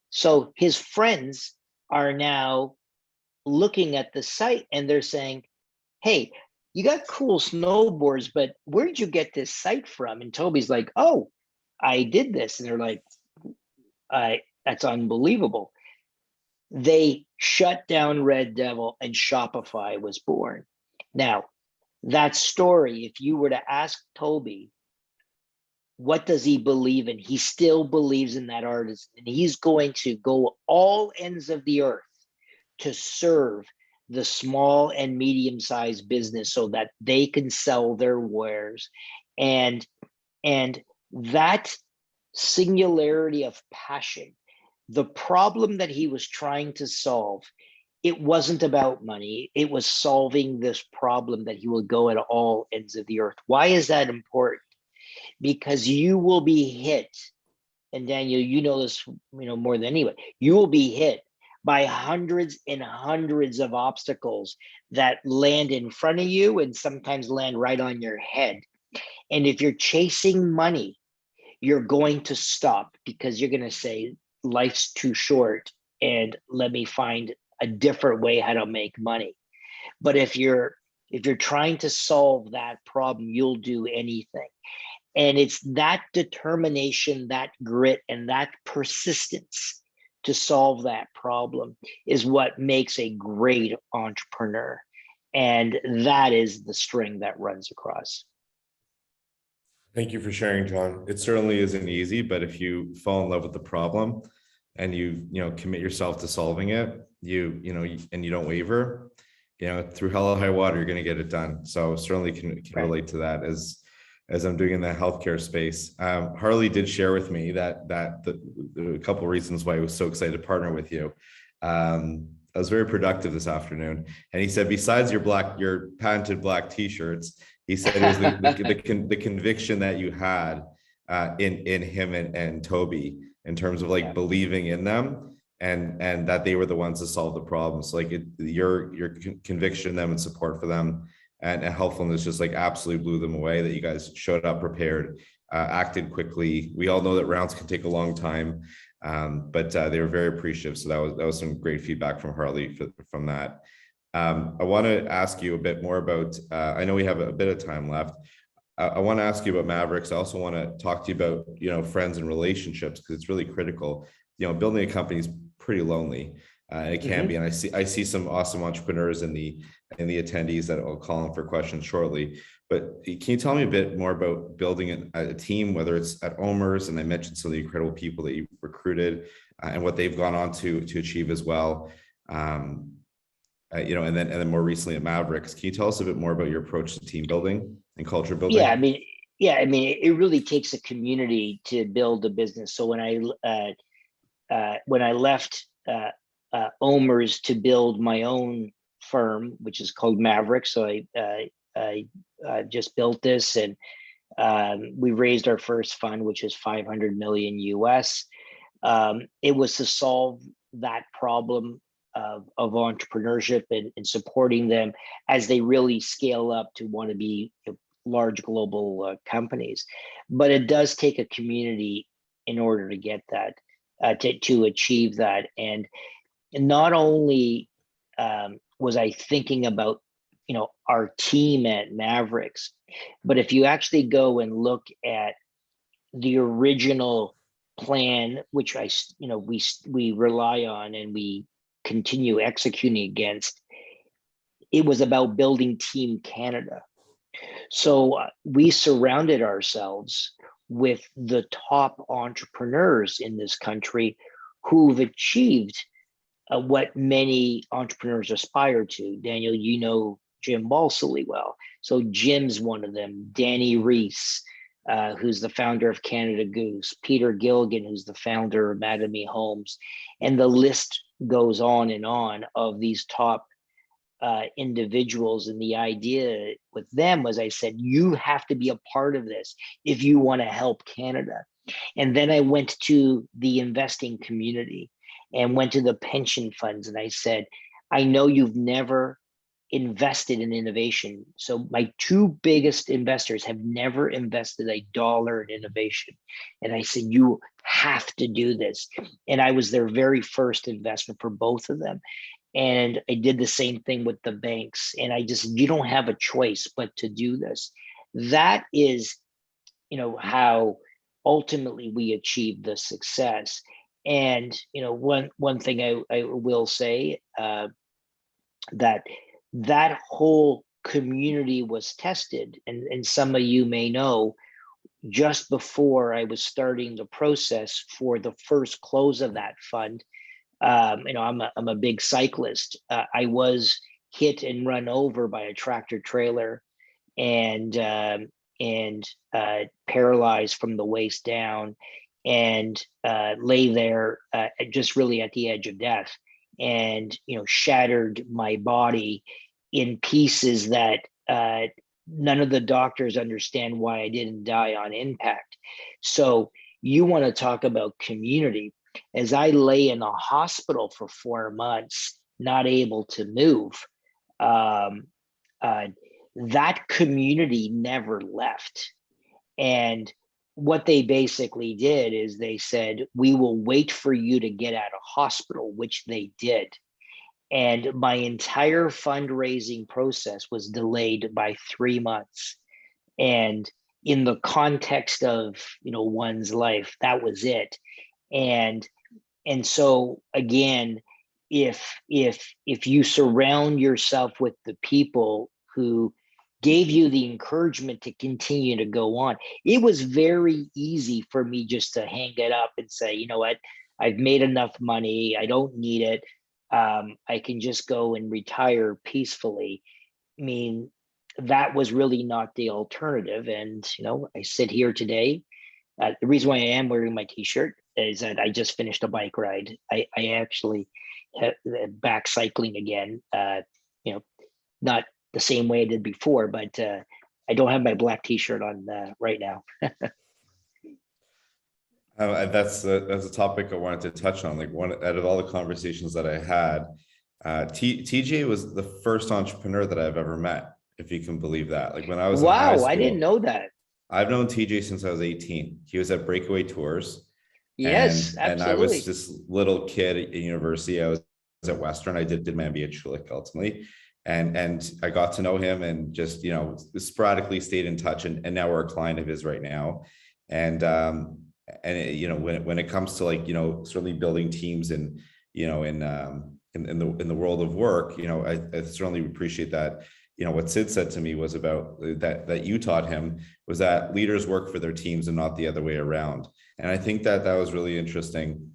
So his friends are now looking at the site and they're saying, hey, you got cool snowboards, but where did you get this site from? And Toby's like, oh, I did this. And they're like, that's unbelievable. They shut down Red Devil and Shopify was born. Now, that story, if you were to ask Toby, what does he believe in? He still believes in that artist, and he's going to go all ends of the earth to serve the small and medium-sized business so that they can sell their wares. And that singularity of passion, the problem that he was trying to solve, it wasn't about money. It was solving this problem that he will go at all ends of the earth. Why is that important? Because you will be hit, and Daniel, you know this, more than anyone, you will be hit by hundreds and hundreds of obstacles that land in front of you and sometimes land right on your head. And if you're chasing money, you're going to stop because you're going to say, life's too short and let me find a different way how to make money. But if you're trying to solve that problem, you'll do anything. And it's that determination, that grit, and that persistence to solve that problem is what makes a great entrepreneur. And that is the string that runs across. Thank you for sharing, John. It certainly isn't easy, but if you fall in love with the problem and you commit yourself to solving it, and you don't waver, through hell or high water, you're going to get it done. So certainly can relate to that as I'm doing in the healthcare space. Harley did share with me that a couple of reasons why I was so excited to partner with you. I was very productive this afternoon, and he said, besides your patented black t-shirts, he said it was the conviction that you had in him and Toby in terms of believing in them and that they were the ones to solve the problems. Your conviction in them and support for them and helpfulness just absolutely blew them away, that you guys showed up prepared, acted quickly. We all know that rounds can take a long time, but they were very appreciative. So that was some great feedback from Harley from that. I want to ask you a bit more about, I know we have a bit of time left. I want to ask you about Mavericks. I also want to talk to you about, friends and relationships, because it's really critical. Building a company is pretty lonely. It can be, and I see some awesome entrepreneurs in the attendees that I'll call in for questions shortly. But can you tell me a bit more about building a team, whether it's at Omers, and I mentioned some of the incredible people that you recruited and what they've gone on to achieve as well, and then more recently at Mavericks. Can you tell us a bit more about your approach to team building and culture building? Yeah, I mean, Yeah, I mean, it really takes a community to build a business. So when I left Omer's to build my own firm, which is called Maverick, so I just built this, and we raised our first fund, which is 500 million US. It was to solve that problem of entrepreneurship and supporting them as they really scale up to want to be large global companies. But it does take a community in order to get that, to achieve that. And not only was I thinking about our team at Mavericks, but if you actually go and look at the original plan, which we rely on and we continue executing against, it was about building Team Canada. So we surrounded ourselves with the top entrepreneurs in this country who've achieved what many entrepreneurs aspire to. Daniel, you know Jim Balsillie well. So Jim's one of them. Danny Reese, who's the founder of Canada Goose. Peter Gilligan, who's the founder of Mattamy Homes. And the list goes on of these top individuals. And the idea with them was, I said, you have to be a part of this if you want to help Canada. And then I went to the investing community and went to the pension funds. And I said, I know you've never invested in innovation. So my two biggest investors have never invested $1 in innovation. And I said, you have to do this. And I was their very first investment for both of them. And I did the same thing with the banks. And I just, you don't have a choice but to do this. That is, how ultimately we achieved the success. And, one thing I will say, that whole community was tested. And some of you may know, just before I was starting the process for the first close of that fund, I'm a big cyclist. I was hit and run over by a tractor trailer and paralyzed from the waist down, and lay there just really at the edge of death, and shattered my body in pieces that none of the doctors understand why I didn't die on impact. So you want to talk about community. As I lay in a hospital for 4 months, not able to move, that community never left. And what they basically did is they said, we will wait for you to get out of hospital, which they did. And my entire fundraising process was delayed by 3 months. And in the context of, one's life, that was it. And so again, if you surround yourself with the people who gave you the encouragement to continue to go on, it was very easy for me just to hang it up and say, you know what, I've made enough money, I don't need it. I can just go and retire peacefully. I mean, that was really not the alternative. And, I sit here today. The reason why I am wearing my t-shirt is that I just finished a bike ride. I actually back cycling again, not the same way I did before, but I don't have my black t-shirt on right now. That's a topic I wanted to touch on. Like, one out of all the conversations that I had, TJ was the first entrepreneur that I've ever met, if you can believe that. Like, when I was in high school, I didn't know that. I've known TJ since I was 18. He was at Breakaway Tours. Yes, and absolutely. I was this little kid at university. I was at Western. I did my MBA at Schulich ultimately. And I got to know him and just, sporadically stayed in touch. And now we're a client of his right now. And when it comes to, like, certainly building teams and, in the world of work, I certainly appreciate that. What Sid said to me was about that you taught him was that leaders work for their teams and not the other way around. And I think that was really interesting.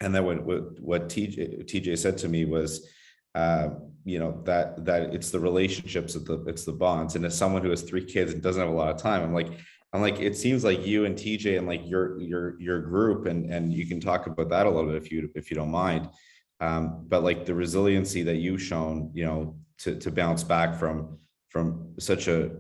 And then what TJ said to me was, that it's the relationships, it's the bonds. And as someone who has 3 kids and doesn't have a lot of time, I'm I'm like, it seems like you and TJ and like your group, and you can talk about that a little bit if you don't mind. But like the resiliency that you've shown, to bounce back from such a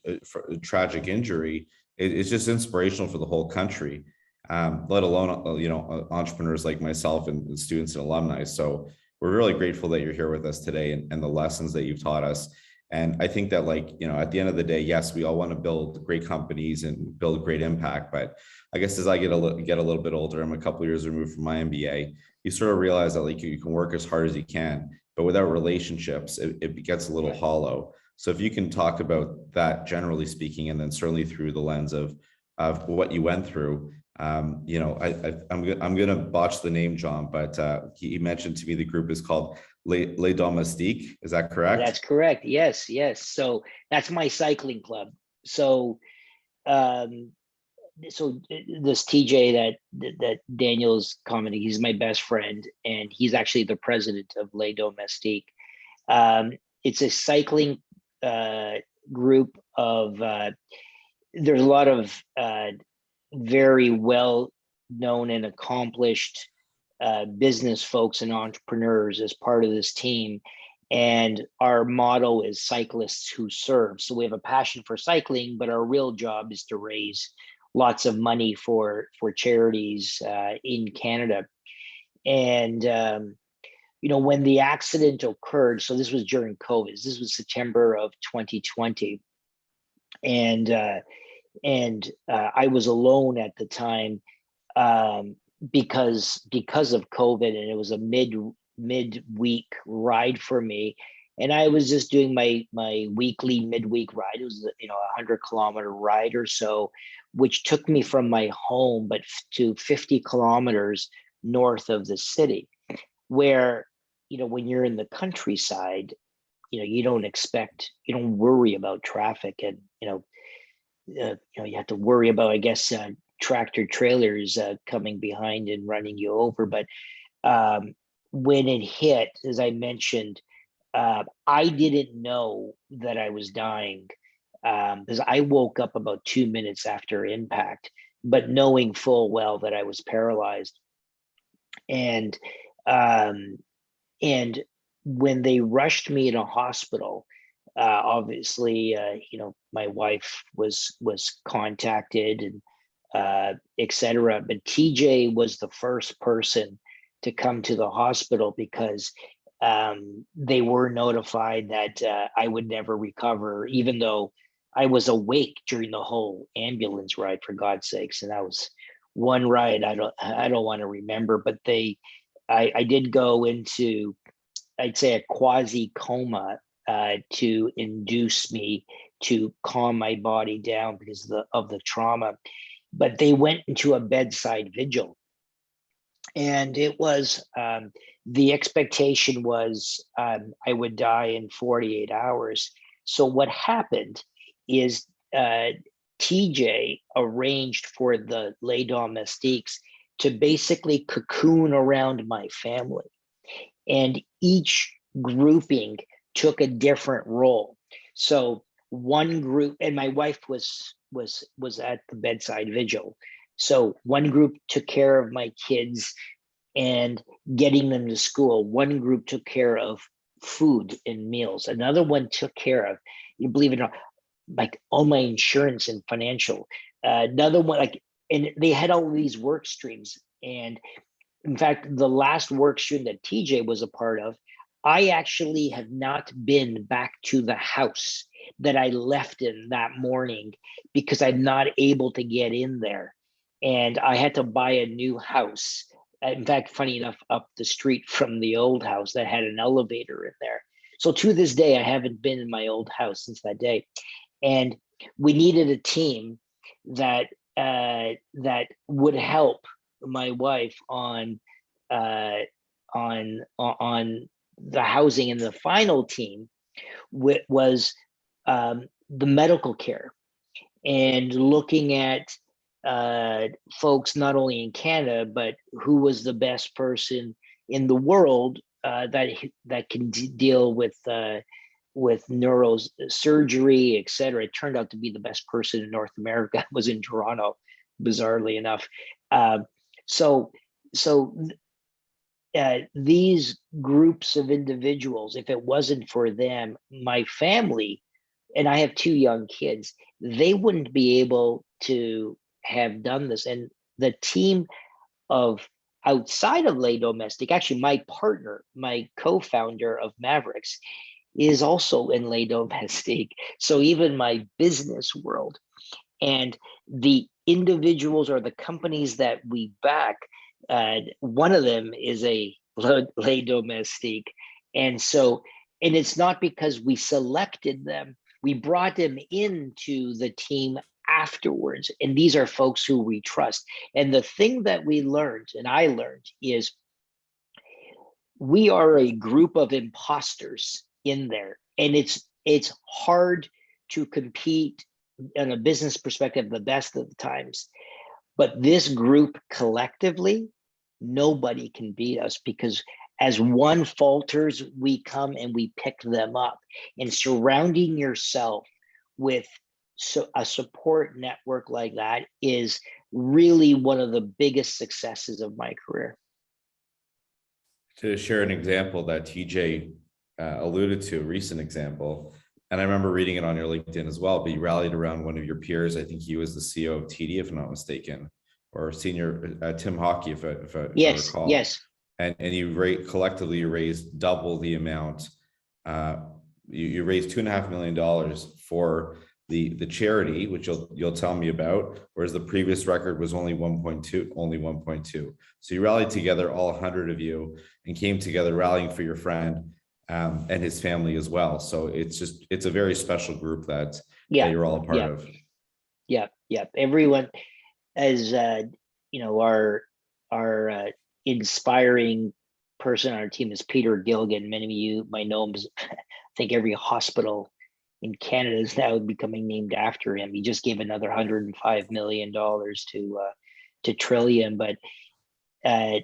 a tragic injury, it's just inspirational for the whole country, let alone entrepreneurs like myself and students and alumni. So we're really grateful that you're here with us today, and the lessons that you've taught us. And I think that, at the end of the day, yes, we all want to build great companies and build great impact. But I guess as I get a little bit older, I'm a couple of years removed from my MBA, you sort of realize that you can work as hard as you can, but without relationships, it gets a little hollow. So if you can talk about that, generally speaking, and then certainly through the lens of what you went through. I'm going to botch the name, John, but he mentioned to me the group is called Les Domestiques. Is that correct? That's correct. Yes. So that's my cycling club. So, this TJ that Daniel's commenting, he's my best friend, and he's actually the president of Les Domestiques. It's a cycling group of. There's a lot of very well known and accomplished business folks and entrepreneurs as part of this team. And our motto is cyclists who serve. So we have a passion for cycling, but our real job is to raise lots of money for charities in Canada. And, when the accident occurred, so this was during COVID, this was September of 2020. And I was alone at the time because of COVID, and it was a midweek ride for me. And I was just doing my weekly midweek ride. It was a 100-kilometer ride or so, which took me from my home, but to 50 kilometers north of the city, where, when you're in the countryside, you don't worry about traffic, and, you have to worry about, I guess, tractor trailers coming behind and running you over. But when it hit, as I mentioned, I didn't know that I was dying because I woke up about 2 minutes after impact, but knowing full well that I was paralyzed. And when they rushed me in a hospital, obviously, my wife was contacted and etc. But TJ was the first person to come to the hospital because they were notified that I would never recover, even though I was awake during the whole ambulance ride, for God's sakes. And that was one ride I don't want to remember, but I did go into, I'd say, a quasi coma to induce me to calm my body down because of the trauma. But they went into a bedside vigil. And it was, the expectation was I would die in 48 hours. So what happened is TJ arranged for the Les Domestiques to basically cocoon around my family. And each grouping took a different role. So one group, and my wife was at the bedside vigil. So one group took care of my kids and getting them to school. One group took care of food and meals. Another one took care of, you believe it or not, like all my insurance and financial. Another one, and they had all these work streams. And in fact, the last work stream that TJ was a part of, I actually have not been back to the house that I left in that morning because I'm not able to get in there. And I had to buy a new house. In fact, funny enough, up the street from the old house that had an elevator in there. So to this day, I haven't been in my old house since that day. And we needed a team that would help my wife on the housing. And the final team was the medical care and looking at folks not only in Canada, but who was the best person in the world that can deal with neurosurgery, et cetera. It turned out to be the best person in North America. Was in Toronto, bizarrely enough. So these groups of individuals, if it wasn't for them, my family, and I have 2 young kids, they wouldn't be able to have done this. And the team of outside of Les Domestiques, actually my partner, my co-founder of Mavericks, is also in Les Domestiques. So even my business world and the individuals or the companies that we back, one of them is a Les Domestiques. And it's not because we selected them, we brought them into the team afterwards. And these are folks who we trust. And the thing that we learned, and I learned, is we are a group of imposters in there. And it's hard to compete in a business perspective the best of the times. But this group collectively, nobody can beat us, because as one falters, we come and we pick them up. And surrounding yourself with a support network like that is really one of the biggest successes of my career. To share an example that TJ alluded to, a recent example, and I remember reading it on your LinkedIn as well, but you rallied around one of your peers. I think he was the CEO of TD, if I'm not mistaken, or senior Tim Hockey, if I recall. Yes. And you collectively you raised double the amount. You raised $2.5 million for the charity, which you'll tell me about, whereas the previous record was only 1.2. So you rallied together, all 100 of you, and came together rallying for your friend and his family as well. So it's a very special group that you're all a part of. Yeah. Everyone, as our inspiring person on our team is Peter Gilligan. Many of you might know him. I think every hospital in Canada is now becoming named after him. He just gave another $105 million to Trillium. But I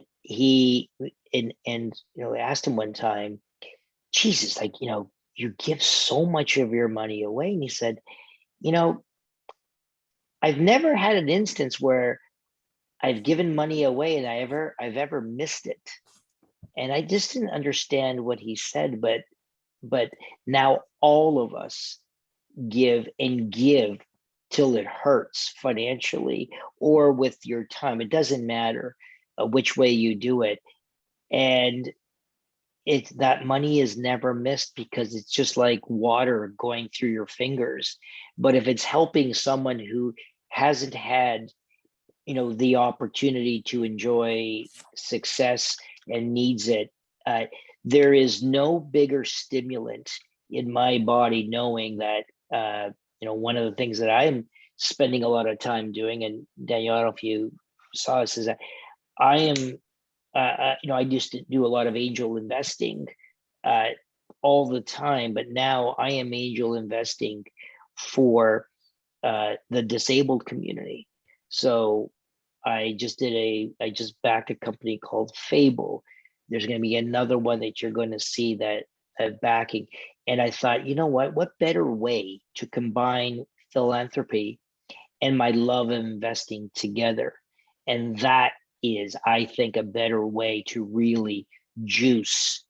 asked him one time, Jesus, you give so much of your money away. And he said, I've never had an instance where I've given money away and I've ever missed it. And I just didn't understand what he said, but now all of us give till it hurts financially or with your time. It doesn't matter which way you do it. And that money is never missed, because it's just like water going through your fingers. But if it's helping someone who hasn't had the opportunity to enjoy success and needs it, there is no bigger stimulant in my body knowing that one of the things that I'm spending a lot of time doing, and Daniel, I don't know if you saw this, is that I am I used to do a lot of angel investing all the time, but now I am angel investing for the disabled community. So I just backed a company called Fable. There's going to be another one that you're going to see that backing. And I thought, what better way to combine philanthropy and my love of investing together? And that is, I think, a better way to really juice,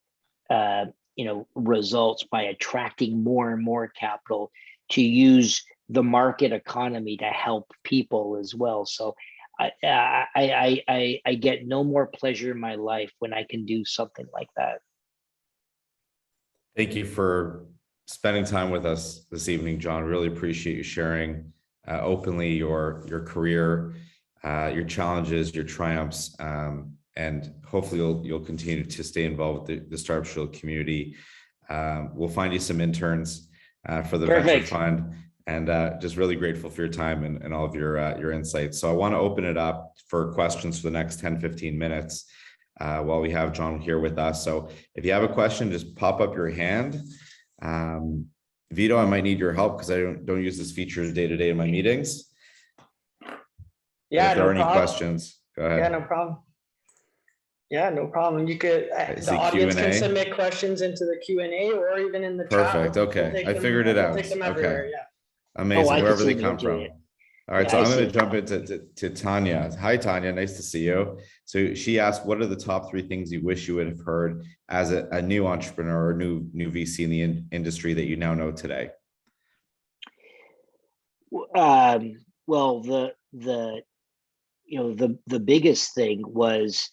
results by attracting more and more capital to use the market economy to help people as well. So I get no more pleasure in my life when I can do something like that. Thank you for spending time with us this evening, John. Really appreciate you sharing openly your career, your challenges, your triumphs, and hopefully you'll continue to stay involved with the Startup Shield community. We'll find you some interns for the venture fund, and just really grateful for your time and all of your insights. So I want to open it up for questions for the next 10-15 minutes while we have John here with us. So if you have a question, just pop up your hand. Vito, I might need your help because I don't use this feature day to day in my meetings. Yeah, if there are any questions, go ahead. Yeah, no problem. Yeah, no problem. You could, I the see audience can Q&A. submit questions into the Q&A or even in the chat. Perfect. We'll Okay. take I them- figured it we'll out. take them Okay. everywhere, yeah. Amazing. I can Wherever they see come you from. doing it. All right. Yeah, So I I'm see going to it. jump into Tanya. Hi, Tanya. Nice to see you. So she asked, what are the top 3 things you wish you would have heard as a new entrepreneur or new VC in the industry that you now know today? Well, the biggest thing was,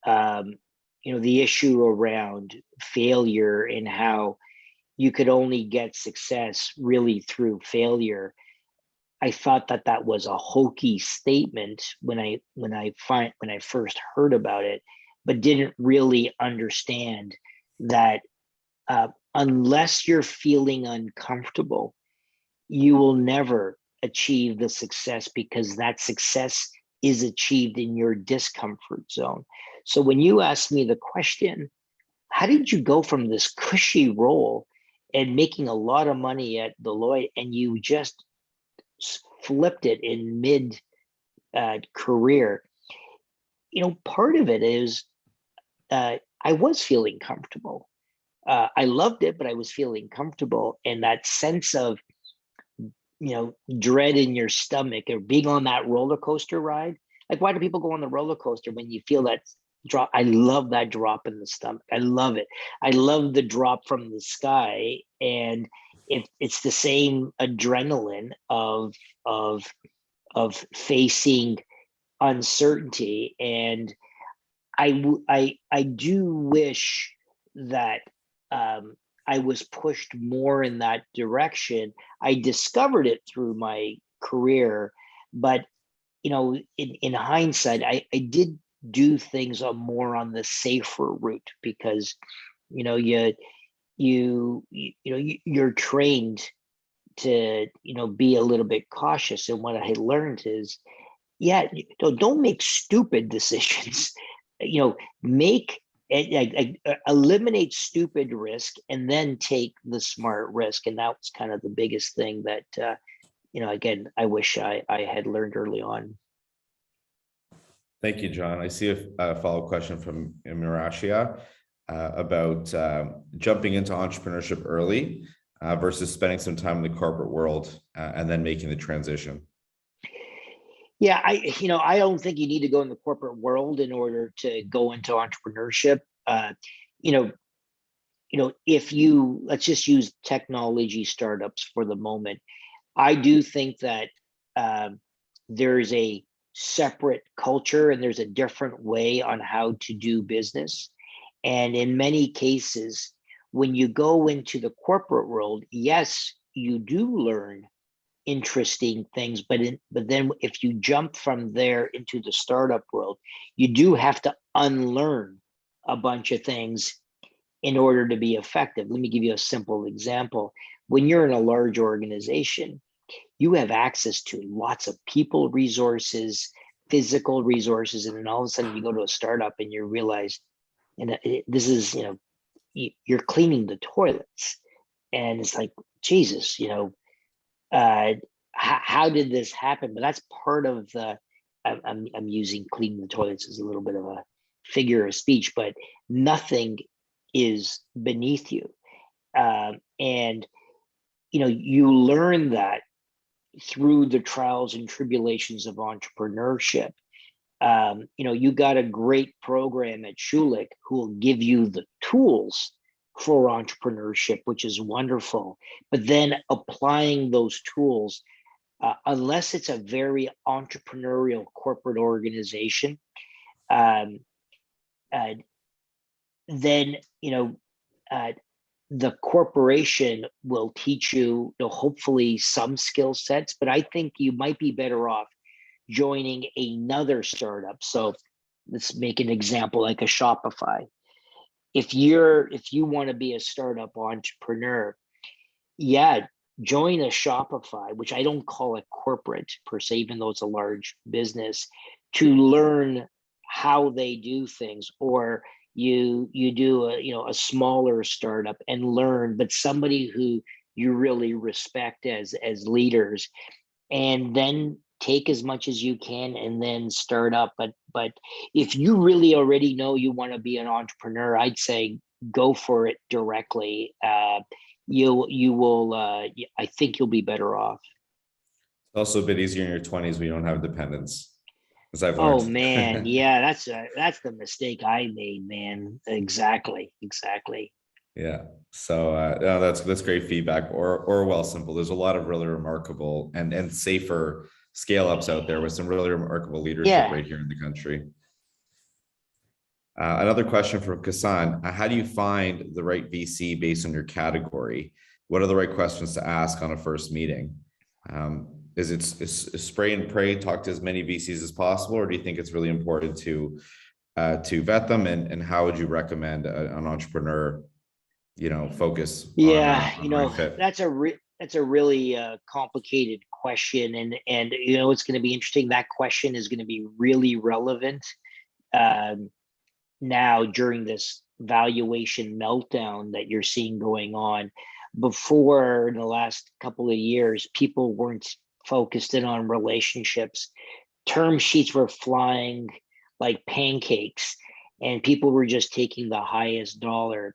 the issue around failure and how you could only get success really through failure. I thought that was a hokey statement when I first heard about it, but didn't really understand that unless you're feeling uncomfortable, you will never achieve the success, because that success is achieved in your discomfort zone. So when you ask me the question, how did you go from this cushy role and making a lot of money at Deloitte and you just flipped it in mid career? Part of it is I was feeling comfortable. I loved it, but I was feeling comfortable, and that sense of dread in your stomach or being on that roller coaster ride. Like, why do people go on the roller coaster when you feel that drop? I love that drop in the stomach. I love it. I love the drop from the sky, and it's the same adrenaline of facing uncertainty. And I do wish that I was pushed more in that direction. I discovered it through my career, but in hindsight, I did do things more on the safer route, because you're trained to be a little bit cautious. And what I learned is, don't make stupid decisions. Make eliminate stupid risk and then take the smart risk. And that's kind of the biggest thing that again, I wish I had learned early on. Thank you, John. I see a follow-up question from Mirashia about jumping into entrepreneurship early versus spending some time in the corporate world and then making the transition. Yeah, I don't think you need to go in the corporate world in order to go into entrepreneurship. If let's just use technology startups for the moment. I do think that there's a separate culture and there's a different way on how to do business. And in many cases, when you go into the corporate world, yes, you do learn interesting things, but then if you jump from there into the startup world, you do have to unlearn a bunch of things in order to be effective. Let me give you a simple example. When you're in a large organization, you have access to lots of people resources, physical resources, and then all of a sudden you go to a startup and you realize, and this is, you're cleaning the toilets, and it's like, Jesus, how did this happen? But that's part of the. I'm using cleaning the toilets as a little bit of a figure of speech, but nothing is beneath you, and you learn that through the trials and tribulations of entrepreneurship. You got a great program at Schulich who will give you the tools for entrepreneurship, which is wonderful. But then applying those tools, unless it's a very entrepreneurial corporate organization, then the corporation will teach you, hopefully some skill sets, but I think you might be better off joining another startup. So let's make an example like a Shopify. If you want to be a startup entrepreneur, join a Shopify, which I don't call it corporate per se, even though it's a large business, to learn how they do things. Or you do a smaller startup and learn, but somebody who you really respect as leaders, and then take as much as you can and then start up. But if you really already know you want to be an entrepreneur, I'd say go for it directly. You will. I think you'll be better off. It's also a bit easier in your 20s when you don't have dependents, as I've Oh learned. man, yeah, that's the mistake I made, man. Exactly. Yeah. So no, that's great feedback. Or well, simple. There's a lot of really remarkable and safer scale ups out there with some really remarkable leadership Yeah. right here in the country. Another question from Kassan. How do you find the right VC based on your category? What are the right questions to ask on a first meeting? Is spray and pray, talk to as many VCs as possible, or do you think it's really important to vet them? And how would you recommend an entrepreneur, focus Yeah, on the right fit? that's a really complicated question, and it's going to be interesting. That question is going to be really relevant now during this valuation meltdown that you're seeing going on. Before, in the last couple of years, people weren't focused in on relationships. Term sheets were flying like pancakes, and people were just taking the highest dollar.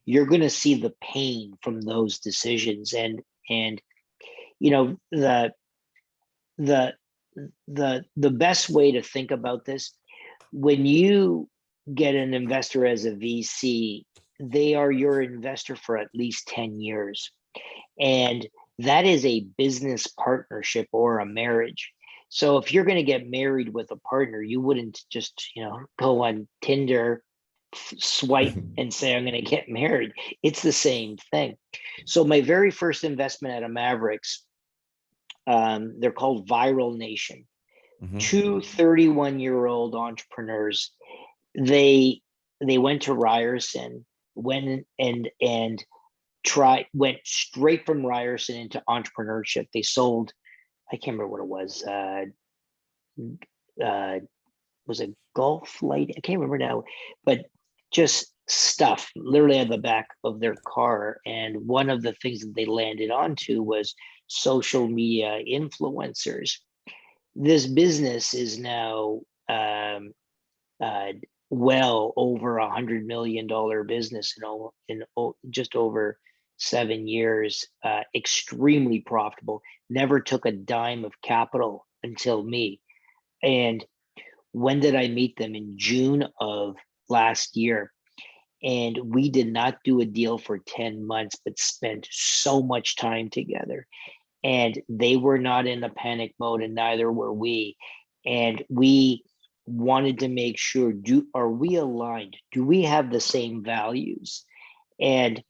You're going to see the pain from those decisions, and the best way to think about this, when you get an investor as a VC, they are your investor for at least 10 years. And that is a business partnership or a marriage. So if you're going to get married with a partner, you wouldn't just, go on Tinder, swipe and say, I'm going to get married. It's the same thing. So my very first investment out of Mavericks, they're called Viral Nation. Two 31-year-old entrepreneurs. They went to Ryerson, went went straight from Ryerson into entrepreneurship. They sold, I can't remember what it was a golf light? I can't remember now, but just stuff literally on the back of their car. And one of the things that they landed onto was social media influencers. This business is now well over $100 million business in just over 7 years, extremely profitable, never took a dime of capital until me. And when did I meet them? In June of last year. And we did not do a deal for 10 months, but spent so much time together. And they were not in a panic mode, and neither were we. And we wanted to make sure, are we aligned? Do we have the same values? And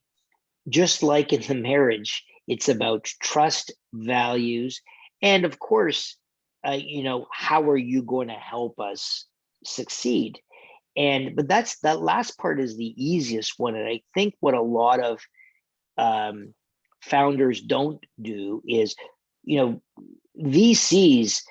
just like in the marriage, it's about trust, values, and of course, how are you going to help us succeed? But that last part is the easiest one. And I think what a lot of founders don't do is, VCs,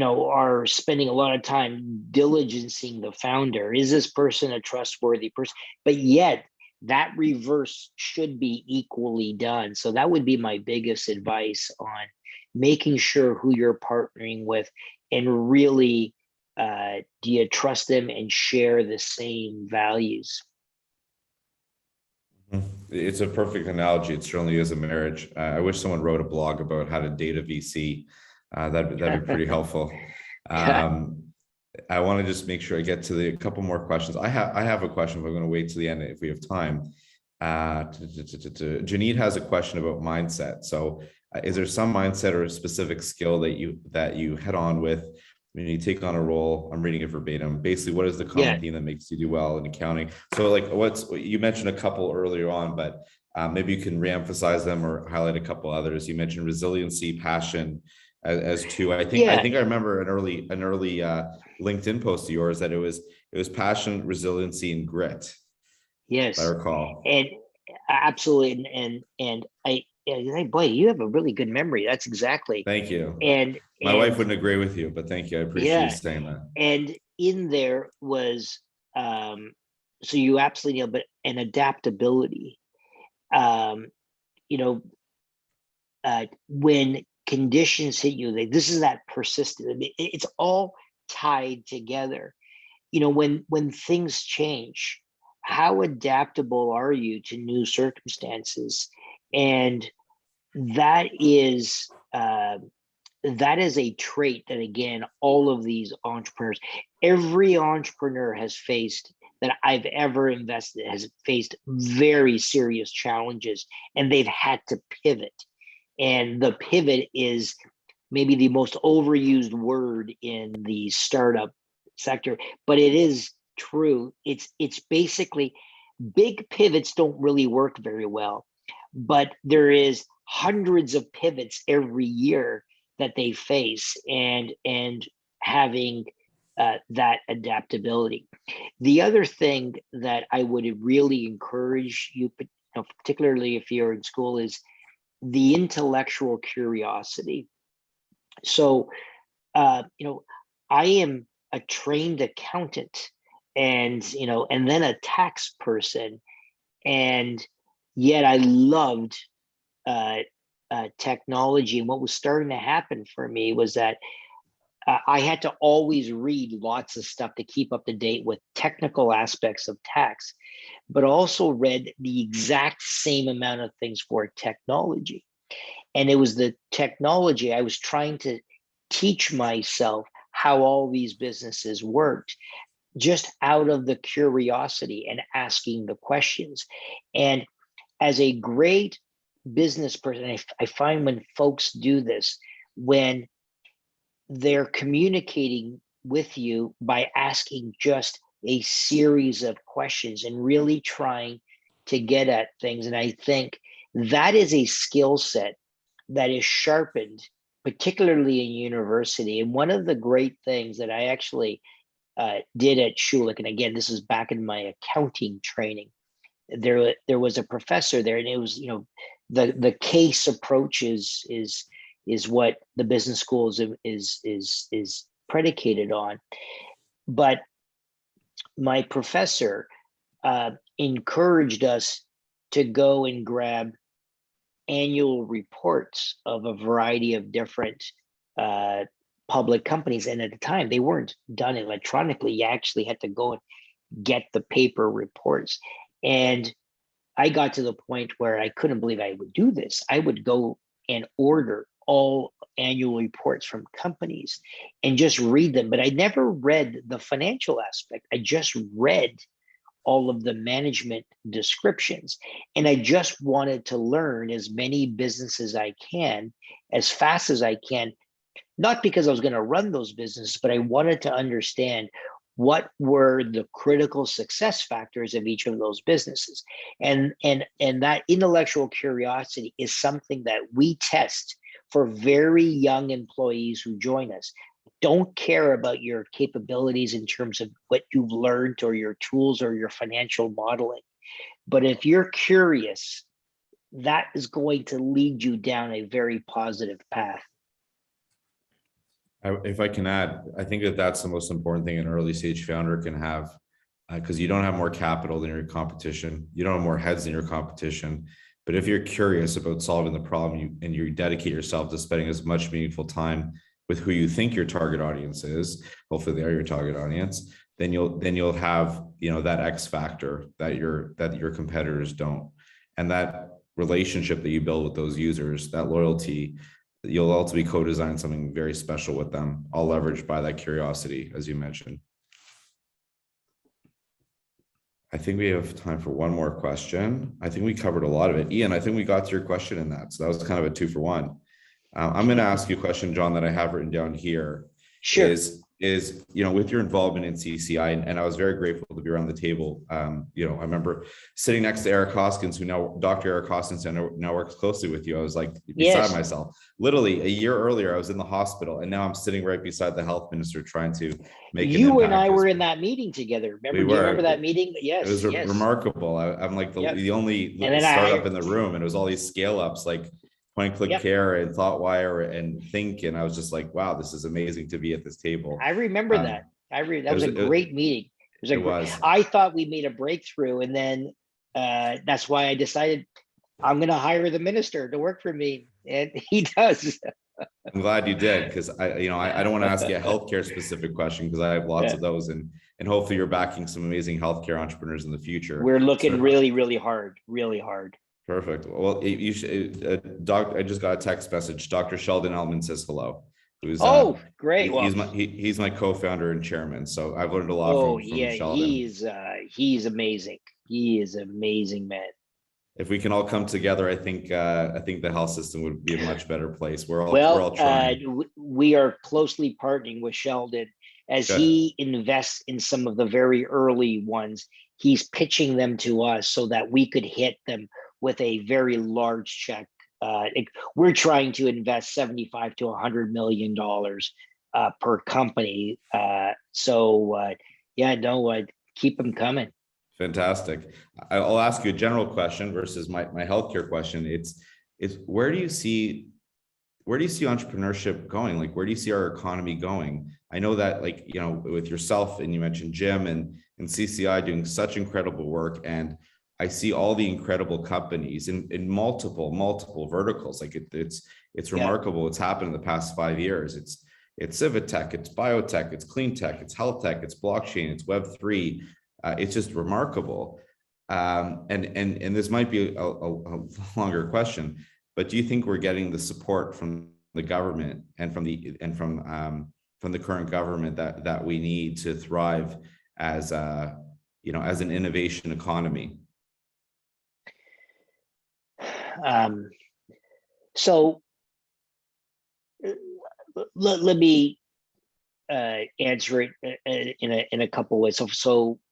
are spending a lot of time diligencing the founder. Is this person a trustworthy person? But yet that reverse should be equally done. So that would be my biggest advice on making sure who you're partnering with, and really, do you trust them and share the same values? It's a perfect analogy. It certainly is a marriage. I wish someone wrote a blog about how to date a VC. That'd be pretty helpful. I want to just make sure I get to a couple more questions. I have a question, but I'm going to wait to the end if we have time. Janine has a question about mindset. So is there some mindset or a specific skill that you head on with when you take on a role? I'm reading it verbatim. Basically, what is the common theme that makes you do well in accounting? So like you mentioned a couple earlier on, but maybe you can reemphasize them or highlight a couple others. You mentioned resiliency, passion as two. I think I remember an early LinkedIn post of yours that it was passion, resiliency, and grit. Yes, I recall. And absolutely, and boy, you have a really good memory. That's exactly. Thank you. And my wife wouldn't agree with you, but thank you. I appreciate you saying that. And in there was, so you absolutely know, but an adaptability. When conditions hit you, this is that persistent. I mean, it's all tied together. When things change, how adaptable are you to new circumstances? And that is a trait that, again, all of these entrepreneurs, every entrepreneur has faced, that I've ever invested, has faced very serious challenges, and they've had to pivot. And the pivot is maybe the most overused word in the startup sector, but it is true. It's basically, big pivots don't really work very well, but there is hundreds of pivots every year that they face, and having that adaptability. The other thing that I would really encourage you, particularly if you're in school, is the intellectual curiosity. So, I am a trained accountant, and then a tax person, and yet I loved technology. And what was starting to happen for me was that I had to always read lots of stuff to keep up to date with technical aspects of tax, but also read the exact same amount of things for technology. And it was the technology I was trying to teach myself how all these businesses worked, just out of the curiosity and asking the questions. And as a great business person, I find when folks do this, when they're communicating with you by asking just a series of questions and really trying to get at things. And I think that is a skill set that is sharpened, particularly in university. And one of the great things that I actually did at Schulich, and again, this is back in my accounting training, there was a professor there, and it was, the case approach is what the business school is predicated on. But my professor encouraged us to go and grab annual reports of a variety of different public companies. And at the time, they weren't done electronically. You actually had to go and get the paper reports. And I got to the point where I couldn't believe I would do this. I would go and order all annual reports from companies and just read them. But I never read the financial aspect. I just read all of the management descriptions. And I just wanted to learn as many businesses I can, as fast as I can, not because I was going to run those businesses, but I wanted to understand what were the critical success factors of each of those businesses. And that intellectual curiosity is something that we test for very young employees who join us. Don't care about your capabilities in terms of what you've learned or your tools or your financial modeling. But if you're curious, that is going to lead you down a very positive path. If I can add, I think that's the most important thing an early stage founder can have, because you don't have more capital than your competition. You don't have more heads than your competition. But if you're curious about solving the problem and you dedicate yourself to spending as much meaningful time with who you think your target audience is, hopefully they are your target audience, then you'll have, that X factor that your competitors don't. And that relationship that you build with those users, that loyalty, you'll ultimately co-design something very special with them, all leveraged by that curiosity, as you mentioned. I think we have time for one more question. I think we covered a lot of it. Ian, I think we got to your question in that. So that was kind of a 2-for-1. I'm going to ask you a question, John, that I have written down here. Sure. Is with your involvement in CCI, and I was very grateful to be around the table. I remember sitting next to Eric Hoskins, Dr. Eric Hoskins, now works closely with you. I was like beside myself. Literally a year earlier, I was in the hospital, and now I'm sitting right beside the health minister trying to make you and I were in that meeting together. Remember? Do you remember that meeting? Yes. It was remarkable. I'm like the only startup in the room, and it was all these scale ups like Point Click Care and ThoughtWire and Think, and I was just like, wow, this is amazing to be at this table. I remember that. That was a great meeting. It was. I thought we made a breakthrough, and then that's why I decided I'm going to hire the minister to work for me, and he does. I'm glad you did, because I don't want to ask you a healthcare specific question because I have lots of those, and hopefully you're backing some amazing healthcare entrepreneurs in the future. We're looking So- really hard, really hard. Perfect. Well, you should, Doc. I just got a text message. Dr. Sheldon Ellman says hello. Who's Great. Well, he's my co-founder and chairman. So I've learned a lot from Sheldon. He's amazing. He is an amazing man. If we can all come together, I think the health system would be a much better place. We're all trying. We are closely partnering with Sheldon as Good. he invests in some of the very early ones. He's pitching them to us so that we could hit them with a very large check. We're trying to invest $75 to $100 million per company. Keep them coming. Fantastic. I'll ask you a general question versus my healthcare question. It's where do you see entrepreneurship going? Like, where do you see our economy going? I know that, like, with yourself, and you mentioned Jim and CCI doing such incredible work, and I see all the incredible companies in multiple verticals. Like it's remarkable what's happened in the past 5 years. It's Civitech, it's biotech, it's clean tech, it's health tech, it's blockchain, it's Web3. It's just remarkable. And this might be a longer question, but do you think we're getting the support from the government and from the current government that we need to thrive as as an innovation economy? So let me answer it in a couple ways.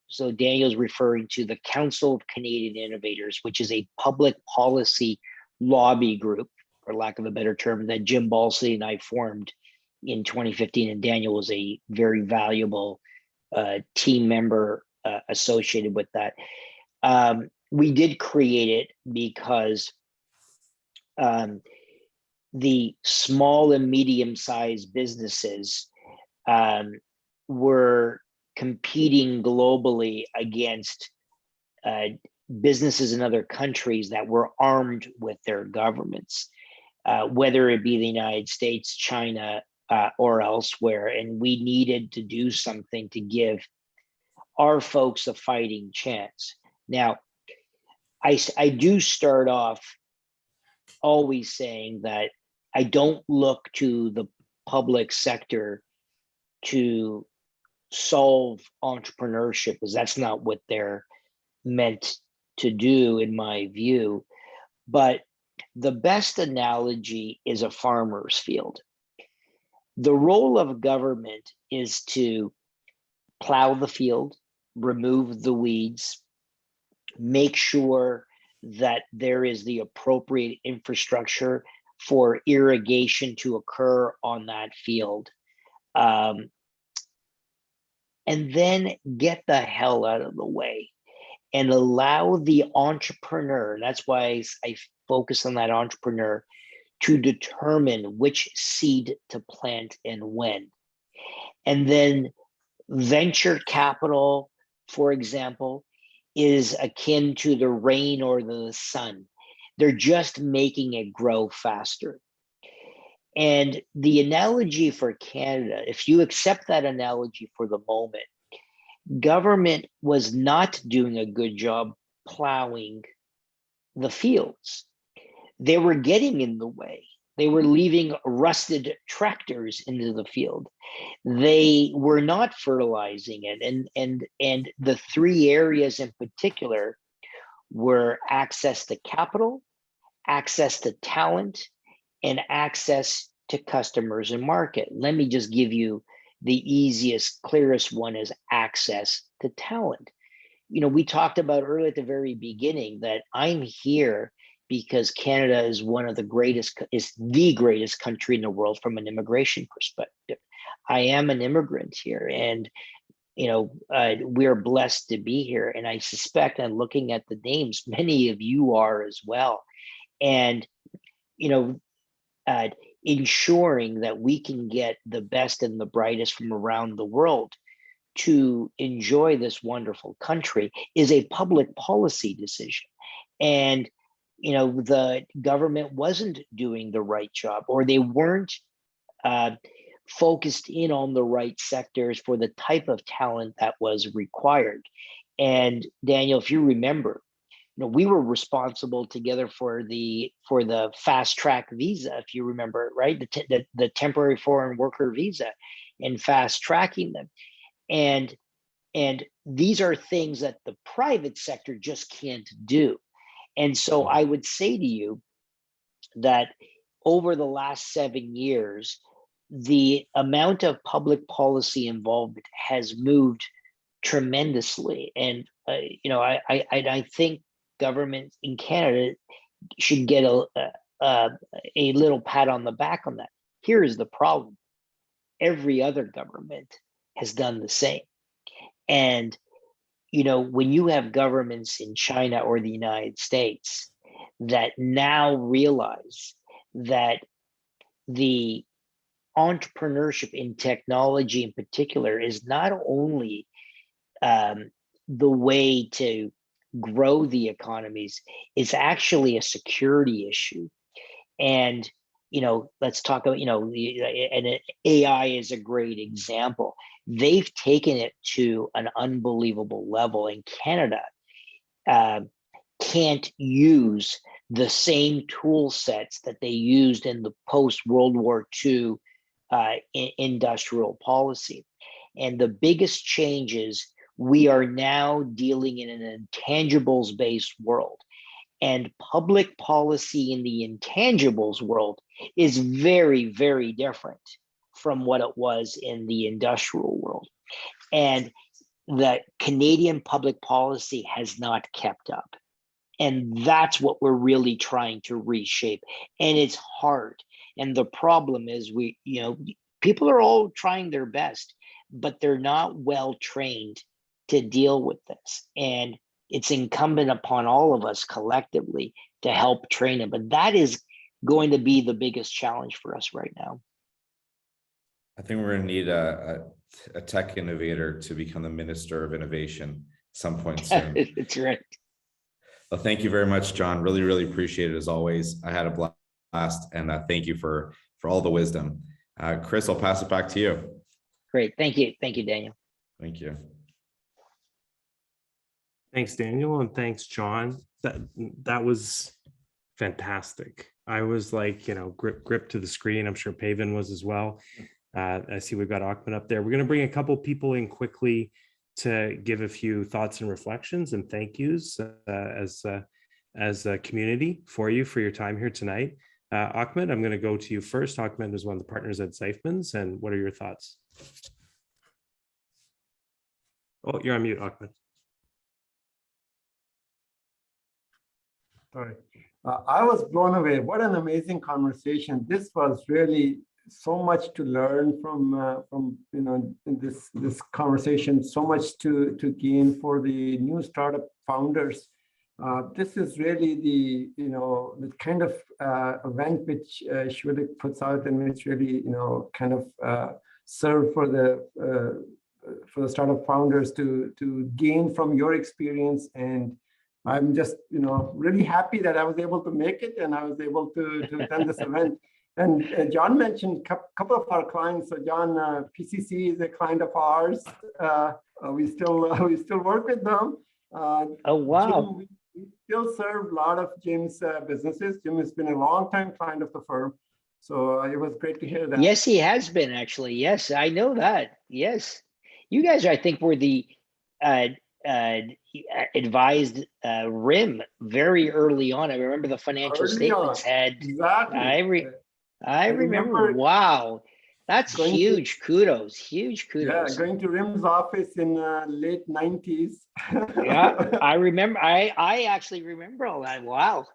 So Daniel's referring to the Council of Canadian Innovators, which is a public policy lobby group, for lack of a better term, that Jim Balsley and I formed in 2015, and Daniel was a very valuable team member associated with that. We did create it because the small and medium-sized businesses were competing globally against businesses in other countries that were armed with their governments, whether it be the United States, China, or elsewhere. And we needed to do something to give our folks a fighting chance. Now, I do start off always saying that I don't look to the public sector to solve entrepreneurship, because that's not what they're meant to do, in my view. But the best analogy is a farmer's field. The role of government is to plow the field, remove the weeds, make sure that there is the appropriate infrastructure for irrigation to occur on that field. And then get the hell out of the way and allow the entrepreneur, that's why I focus on that entrepreneur, to determine which seed to plant and when. And then venture capital, for example, is akin to the rain or the sun. They're just making it grow faster. And the analogy for Canada, if you accept that analogy for the moment, government was not doing a good job plowing the fields. They were getting in the way. They were leaving rusted tractors into the field. They were not fertilizing it. And the three areas in particular were access to capital, access to talent, and access to customers and market. Let me just give you the easiest, clearest one is access to talent. We talked about earlier at the very beginning that I'm here because Canada is the greatest country in the world from an immigration perspective. I am an immigrant here, and we're blessed to be here. And I suspect, and looking at the names, many of you are as well. And ensuring that we can get the best and the brightest from around the world to enjoy this wonderful country is a public policy decision. And the government wasn't doing the right job, or they weren't focused in on the right sectors for the type of talent that was required. And Daniel, if you remember, we were responsible together for the fast track visa, if you remember, right? The temporary foreign worker visa, and fast tracking them. And these are things that the private sector just can't do. And so I would say to you that over the last 7 years, the amount of public policy involvement has moved tremendously. And I think government in Canada should get a little pat on the back on that. Here is the problem: every other government has done the same. And when you have governments in China or the United States that now realize that the entrepreneurship in technology in particular is not only the way to grow the economies, it's actually a security issue. And let's talk about, and AI is a great example. They've taken it to an unbelievable level, and Canada can't use the same tool sets that they used in the post-World War II industrial policy. And the biggest change is we are now dealing in an intangibles-based world. And public policy in the intangibles world is very, very different from what it was in the industrial world. And the Canadian public policy has not kept up. And that's what we're really trying to reshape. And it's hard. And the problem is people are all trying their best, but they're not well trained to deal with this. And it's incumbent upon all of us collectively to help train them. But that is going to be the biggest challenge for us right now. I think we're going to need a tech innovator to become the Minister of Innovation at some point soon. That's right. Well, thank you very much, John. Really, really appreciate it as always. I had a blast, and thank you for all the wisdom. Chris, I'll pass it back to you. Great. Thank you. Thank you, Daniel. Thank you. Thanks, Daniel, and thanks, John. That was fantastic. I was like, grip to the screen. I'm sure Pavan was as well. I see we've got Ahmed up there. We're going to bring a couple people in quickly to give a few thoughts and reflections and thank yous as a community for your time here tonight. Ahmed, I'm going to go to you first. Ahmed is one of the partners at Seifmans, and what are your thoughts? Oh, you're on mute, Ahmed. Sorry. I was blown away. What an amazing conversation. This was really so much to learn from this conversation, so much to gain for the new startup founders. This is really the kind of event which Schulich puts out, and which really kind of serve for the startup founders to gain from your experience. And I'm just, really happy that I was able to make it and I was able to attend this event. And John mentioned a couple of our clients. So John, PCC is a client of ours. We still work with them. Oh, wow. Jim, we still serve a lot of Jim's businesses. Jim has been a long-time client of the firm. So it was great to hear that. Yes, he has been, actually. Yes, I know that. Yes. You guys, I think, were the advised RIM very early on. I remember the financial statements had. Exactly. I remember. Wow, that's huge. Kudos. Huge kudos. Yeah, going to RIM's office in late 90s. Yeah, I remember. I actually remember all that. Wow,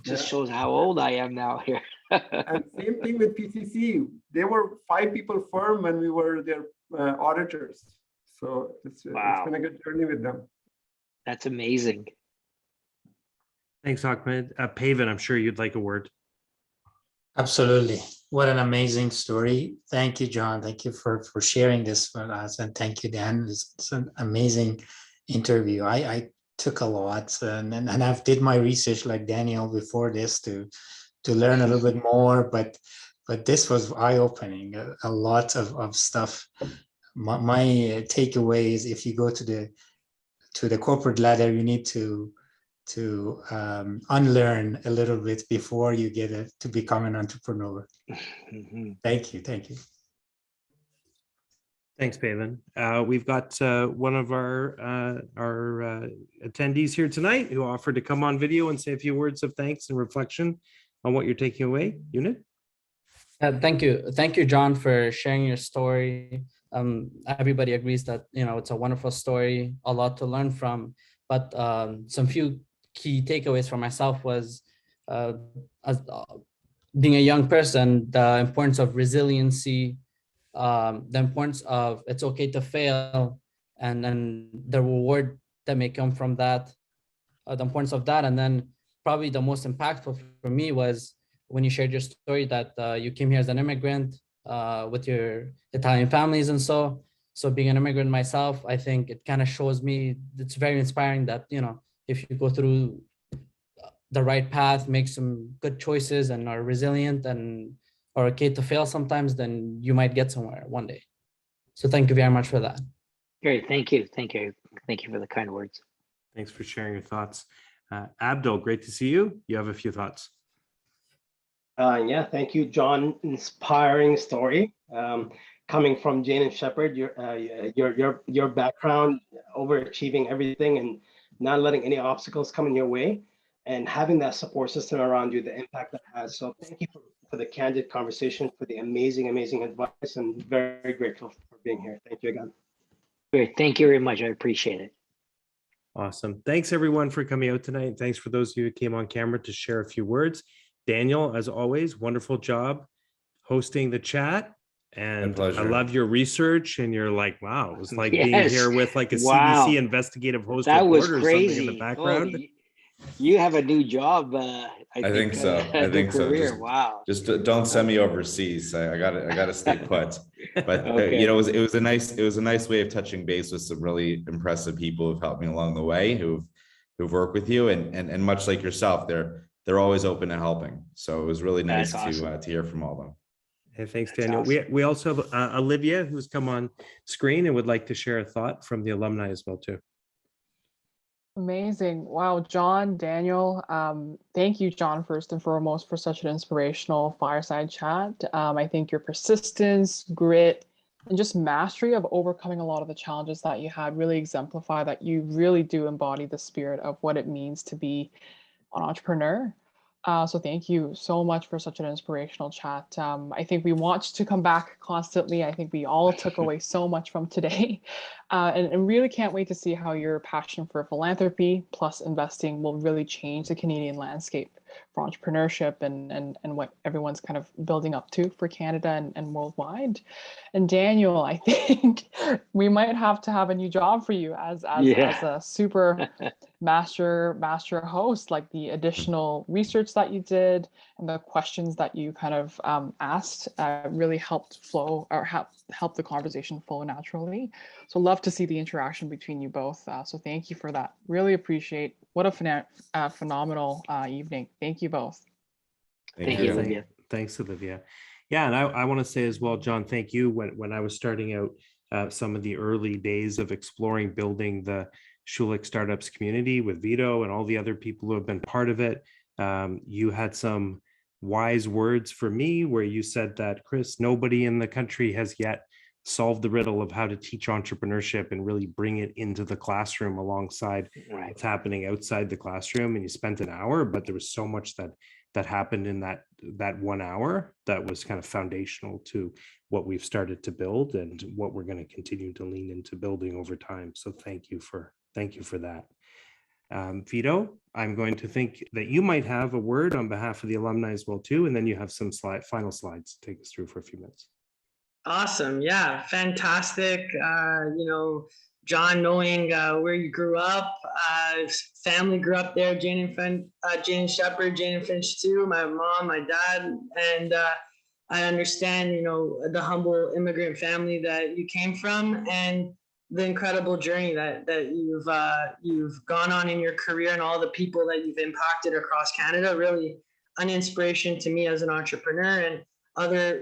just shows how old I am now here. And same thing with PCC. They were 5-people firm when we were their auditors. So it's been a good journey with them. That's amazing. Thanks, Ahmed. Pavan, I'm sure you'd like a word. Absolutely. What an amazing story. Thank you, John. Thank you for sharing this with us. And thank you, Dan. It's an amazing interview. I took a lot, and I've did my research like Daniel before this to learn a little bit more, but this was eye-opening. A lot of stuff. My takeaway is, if you go to the corporate ladder, you need to unlearn a little bit before you get to become an entrepreneur. Mhm. Thank you. Thanks, Pavan. We've got one of our attendees here tonight who offered to come on video and say a few words of thanks and reflection on what you're taking away. Unit. Thank you, John, for sharing your story. Everybody agrees that it's a wonderful story, a lot to learn from. But some few key takeaways for myself was, as being a young person, the importance of resiliency, the importance of it's okay to fail, and then the reward that may come from that, the importance of that. And then probably the most impactful for me was when you shared your story that you came here as an immigrant with your Italian families. And so being an immigrant myself, I think it kind of shows me, it's very inspiring that, if you go through the right path, make some good choices, and are resilient and are okay to fail sometimes, then you might get somewhere one day. So thank you very much for that. Great. Thank you for the kind words. Thanks for sharing your thoughts. Abdul, great to see you. You have a few thoughts. Yeah, thank you, John. Inspiring story. Coming from Jane and Shepherd, your background, overachieving everything and not letting any obstacles come in your way, and having that support system around you, the impact that has. So thank you for the candid conversation, for the amazing advice, and very grateful for being here. Thank you again. Great. Thank you very much. I appreciate it. Awesome. Thanks everyone for coming out tonight. Thanks for those of you who came on camera to share a few words. Daniel, as always, wonderful job hosting the chat. And I love your research, and you're like, wow, it was like being here with like a CBC investigative host that was reporter crazy. or something in the background. Oh, you have a new job. I think so. I think so. Wow. Just don't send me overseas. I gotta stay put. But Okay. it was a nice way of touching base with some really impressive people who've helped me along the way, who've worked with you, and much like yourself, they're always open to helping. So it was really nice to hear from all of them. Hey, thanks, Daniel. Awesome. We also have Olivia, who's come on screen and would like to share a thought from the alumni as well too. Amazing. Wow, John, Daniel, thank you, John, first and foremost, for such an inspirational fireside chat. I think your persistence, grit, and just mastery of overcoming a lot of the challenges that you had really exemplify that you really do embody the spirit of what it means to be an entrepreneur. So thank you so much for such an inspirational chat. I think we want to come back constantly. I think we all took away so much from today, and really can't wait to see how your passion for philanthropy plus investing will really change the Canadian landscape for entrepreneurship and what everyone's kind of building up to for Canada and worldwide. And Daniel, I think we might have to have a new job for you as a super master host, like the additional research that you did and the questions that you kind of asked really helped flow or help the conversation flow naturally. So love to see the interaction between you both. So thank you for that. Really appreciate. What a phenomenal evening. Thank you both. Thank you, Olivia. Thanks, Olivia. Yeah, and I want to say as well, John, thank you. When I was starting out some of the early days of exploring building the Schulich startups community with Vito and all the other people who have been part of it, you had some wise words for me where you said that, Chris, nobody in the country has yet solved the riddle of how to teach entrepreneurship and really bring it into the classroom alongside what's happening outside the classroom. And you spent an hour, but there was so much that happened in that 1 hour that was kind of foundational to what we've started to build and what we're going to continue to lean into building over time. So thank you for that. Vito, I'm going to think that you might have a word on behalf of the alumni as well too, and then you have some final slides to take us through for a few minutes. Awesome. Yeah, fantastic. John, knowing where you grew up, family grew up there, Jane and Shepherd, Jane and Finch too, my mom, my dad, and I understand, the humble immigrant family that you came from. And the incredible journey that you've gone on in your career and all the people that you've impacted across Canada. Really an inspiration to me as an entrepreneur and other,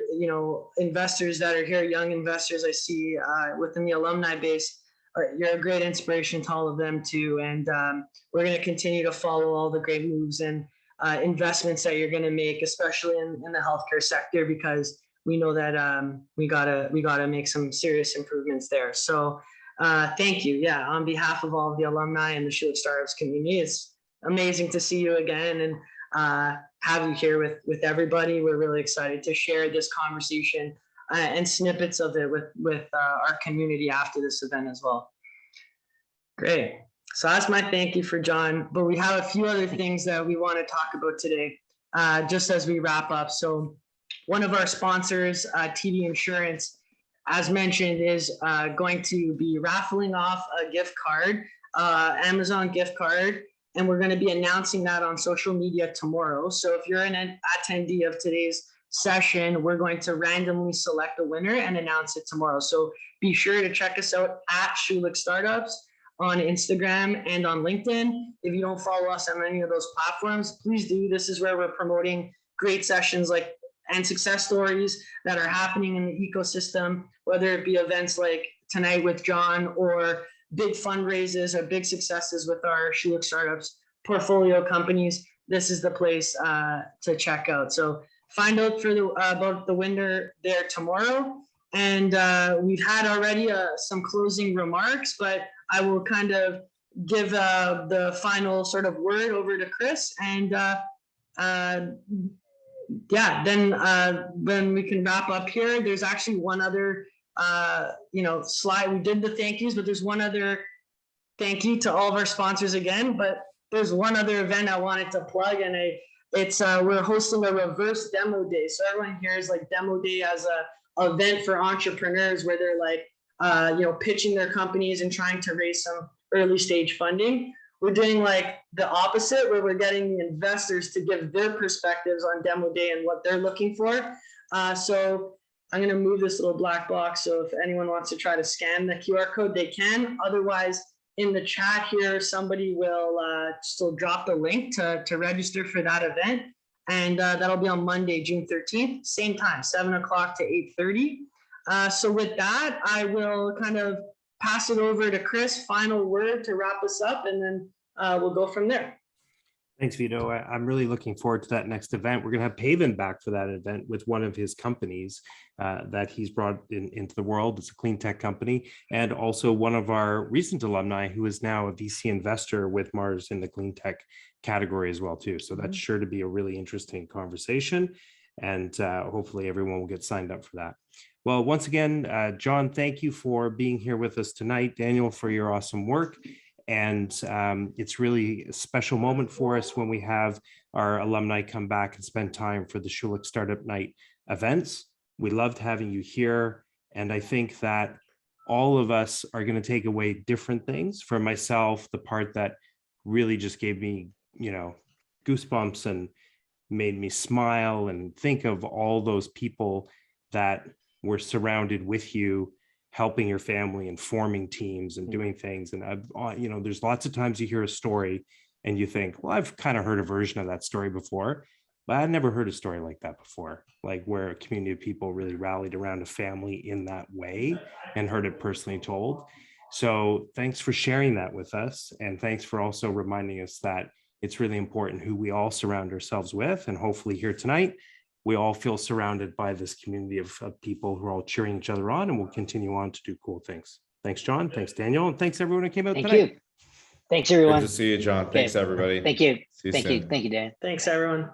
investors that are here, young investors I see within the alumni base. You're a great inspiration to all of them too. And we're going to continue to follow all the great moves and investments that you're going to make, especially in the healthcare sector, because we know that we gotta make some serious improvements there. So thank you. Yeah, on behalf of all of the alumni and the Schulich Startups community, it's amazing to see you again and have you here with everybody. We're really excited to share this conversation and snippets of it with our community after this event as well. Great. So that's my thank you for John, but we have a few other things that we want to talk about today, just as we wrap up. So one of our sponsors, TD Insurance, as mentioned, is going to be raffling off a gift card, Amazon gift card, and we're going to be announcing that on social media tomorrow. So if you're an attendee of today's session, we're going to randomly select a winner and announce it tomorrow. So be sure to check us out at Schulich Startups on Instagram and on LinkedIn. If you don't follow us on any of those platforms, please do. This is where we're promoting great sessions and success stories that are happening in the ecosystem, whether it be events like tonight with John or big fundraisers or big successes with our Schulich Startups portfolio companies. This is the place to check out. So find out about the winner there tomorrow. And we've had already some closing remarks, but I will kind of give the final sort of word over to Chris, and then we can wrap up here. There's actually one other slide. We did the thank yous, but there's one other thank you to all of our sponsors again, but there's one other event I wanted to plug, and we're hosting a reverse demo day. So everyone here is like demo day as a event for entrepreneurs where they're pitching their companies and trying to raise some early stage funding. We're doing like the opposite, where we're getting the investors to give their perspectives on demo day and what they're looking for. So I'm going to move this little black box. So if anyone wants to try to scan the QR code, they can. Otherwise, in the chat here, somebody will still drop the link to register for that event. And that'll be on Monday, June 13th, same time, 7 o'clock to 8:30. So with that, I will kind of pass it over to Chris, final word to wrap us up, and then we'll go from there. Thanks, Vito. I'm really looking forward to that next event. We're going to have Pavan back for that event with one of his companies that he's brought into the world. It's a clean tech company, and also one of our recent alumni who is now a VC investor with Mars in the clean tech category as well, too. So that's sure to be a really interesting conversation, and hopefully everyone will get signed up for that. Well, once again, John, thank you for being here with us tonight. Daniel, for your awesome work. And it's really a special moment for us when we have our alumni come back and spend time for the Schulich Startup Night events. We loved having you here. And I think that all of us are going to take away different things. For myself, the part that really just gave me, goosebumps and made me smile and think of all those people that were surrounded with you, helping your family and forming teams and doing things. And there's lots of times you hear a story and you think, well, I've kind of heard a version of that story before, but I'd never heard a story like that before, like where a community of people really rallied around a family in that way and heard it personally told. So thanks for sharing that with us. And thanks for also reminding us that it's really important who we all surround ourselves with. And hopefully here tonight, we all feel surrounded by this community of people who are all cheering each other on, and will continue on to do cool things. Thanks, John. Thanks, Daniel. And thanks everyone who came out tonight. Thank you. Thanks, everyone. Good to see you, John. Thanks, everybody. Thank you. See you Thank soon. you. Thank you, Dan. Thanks, everyone.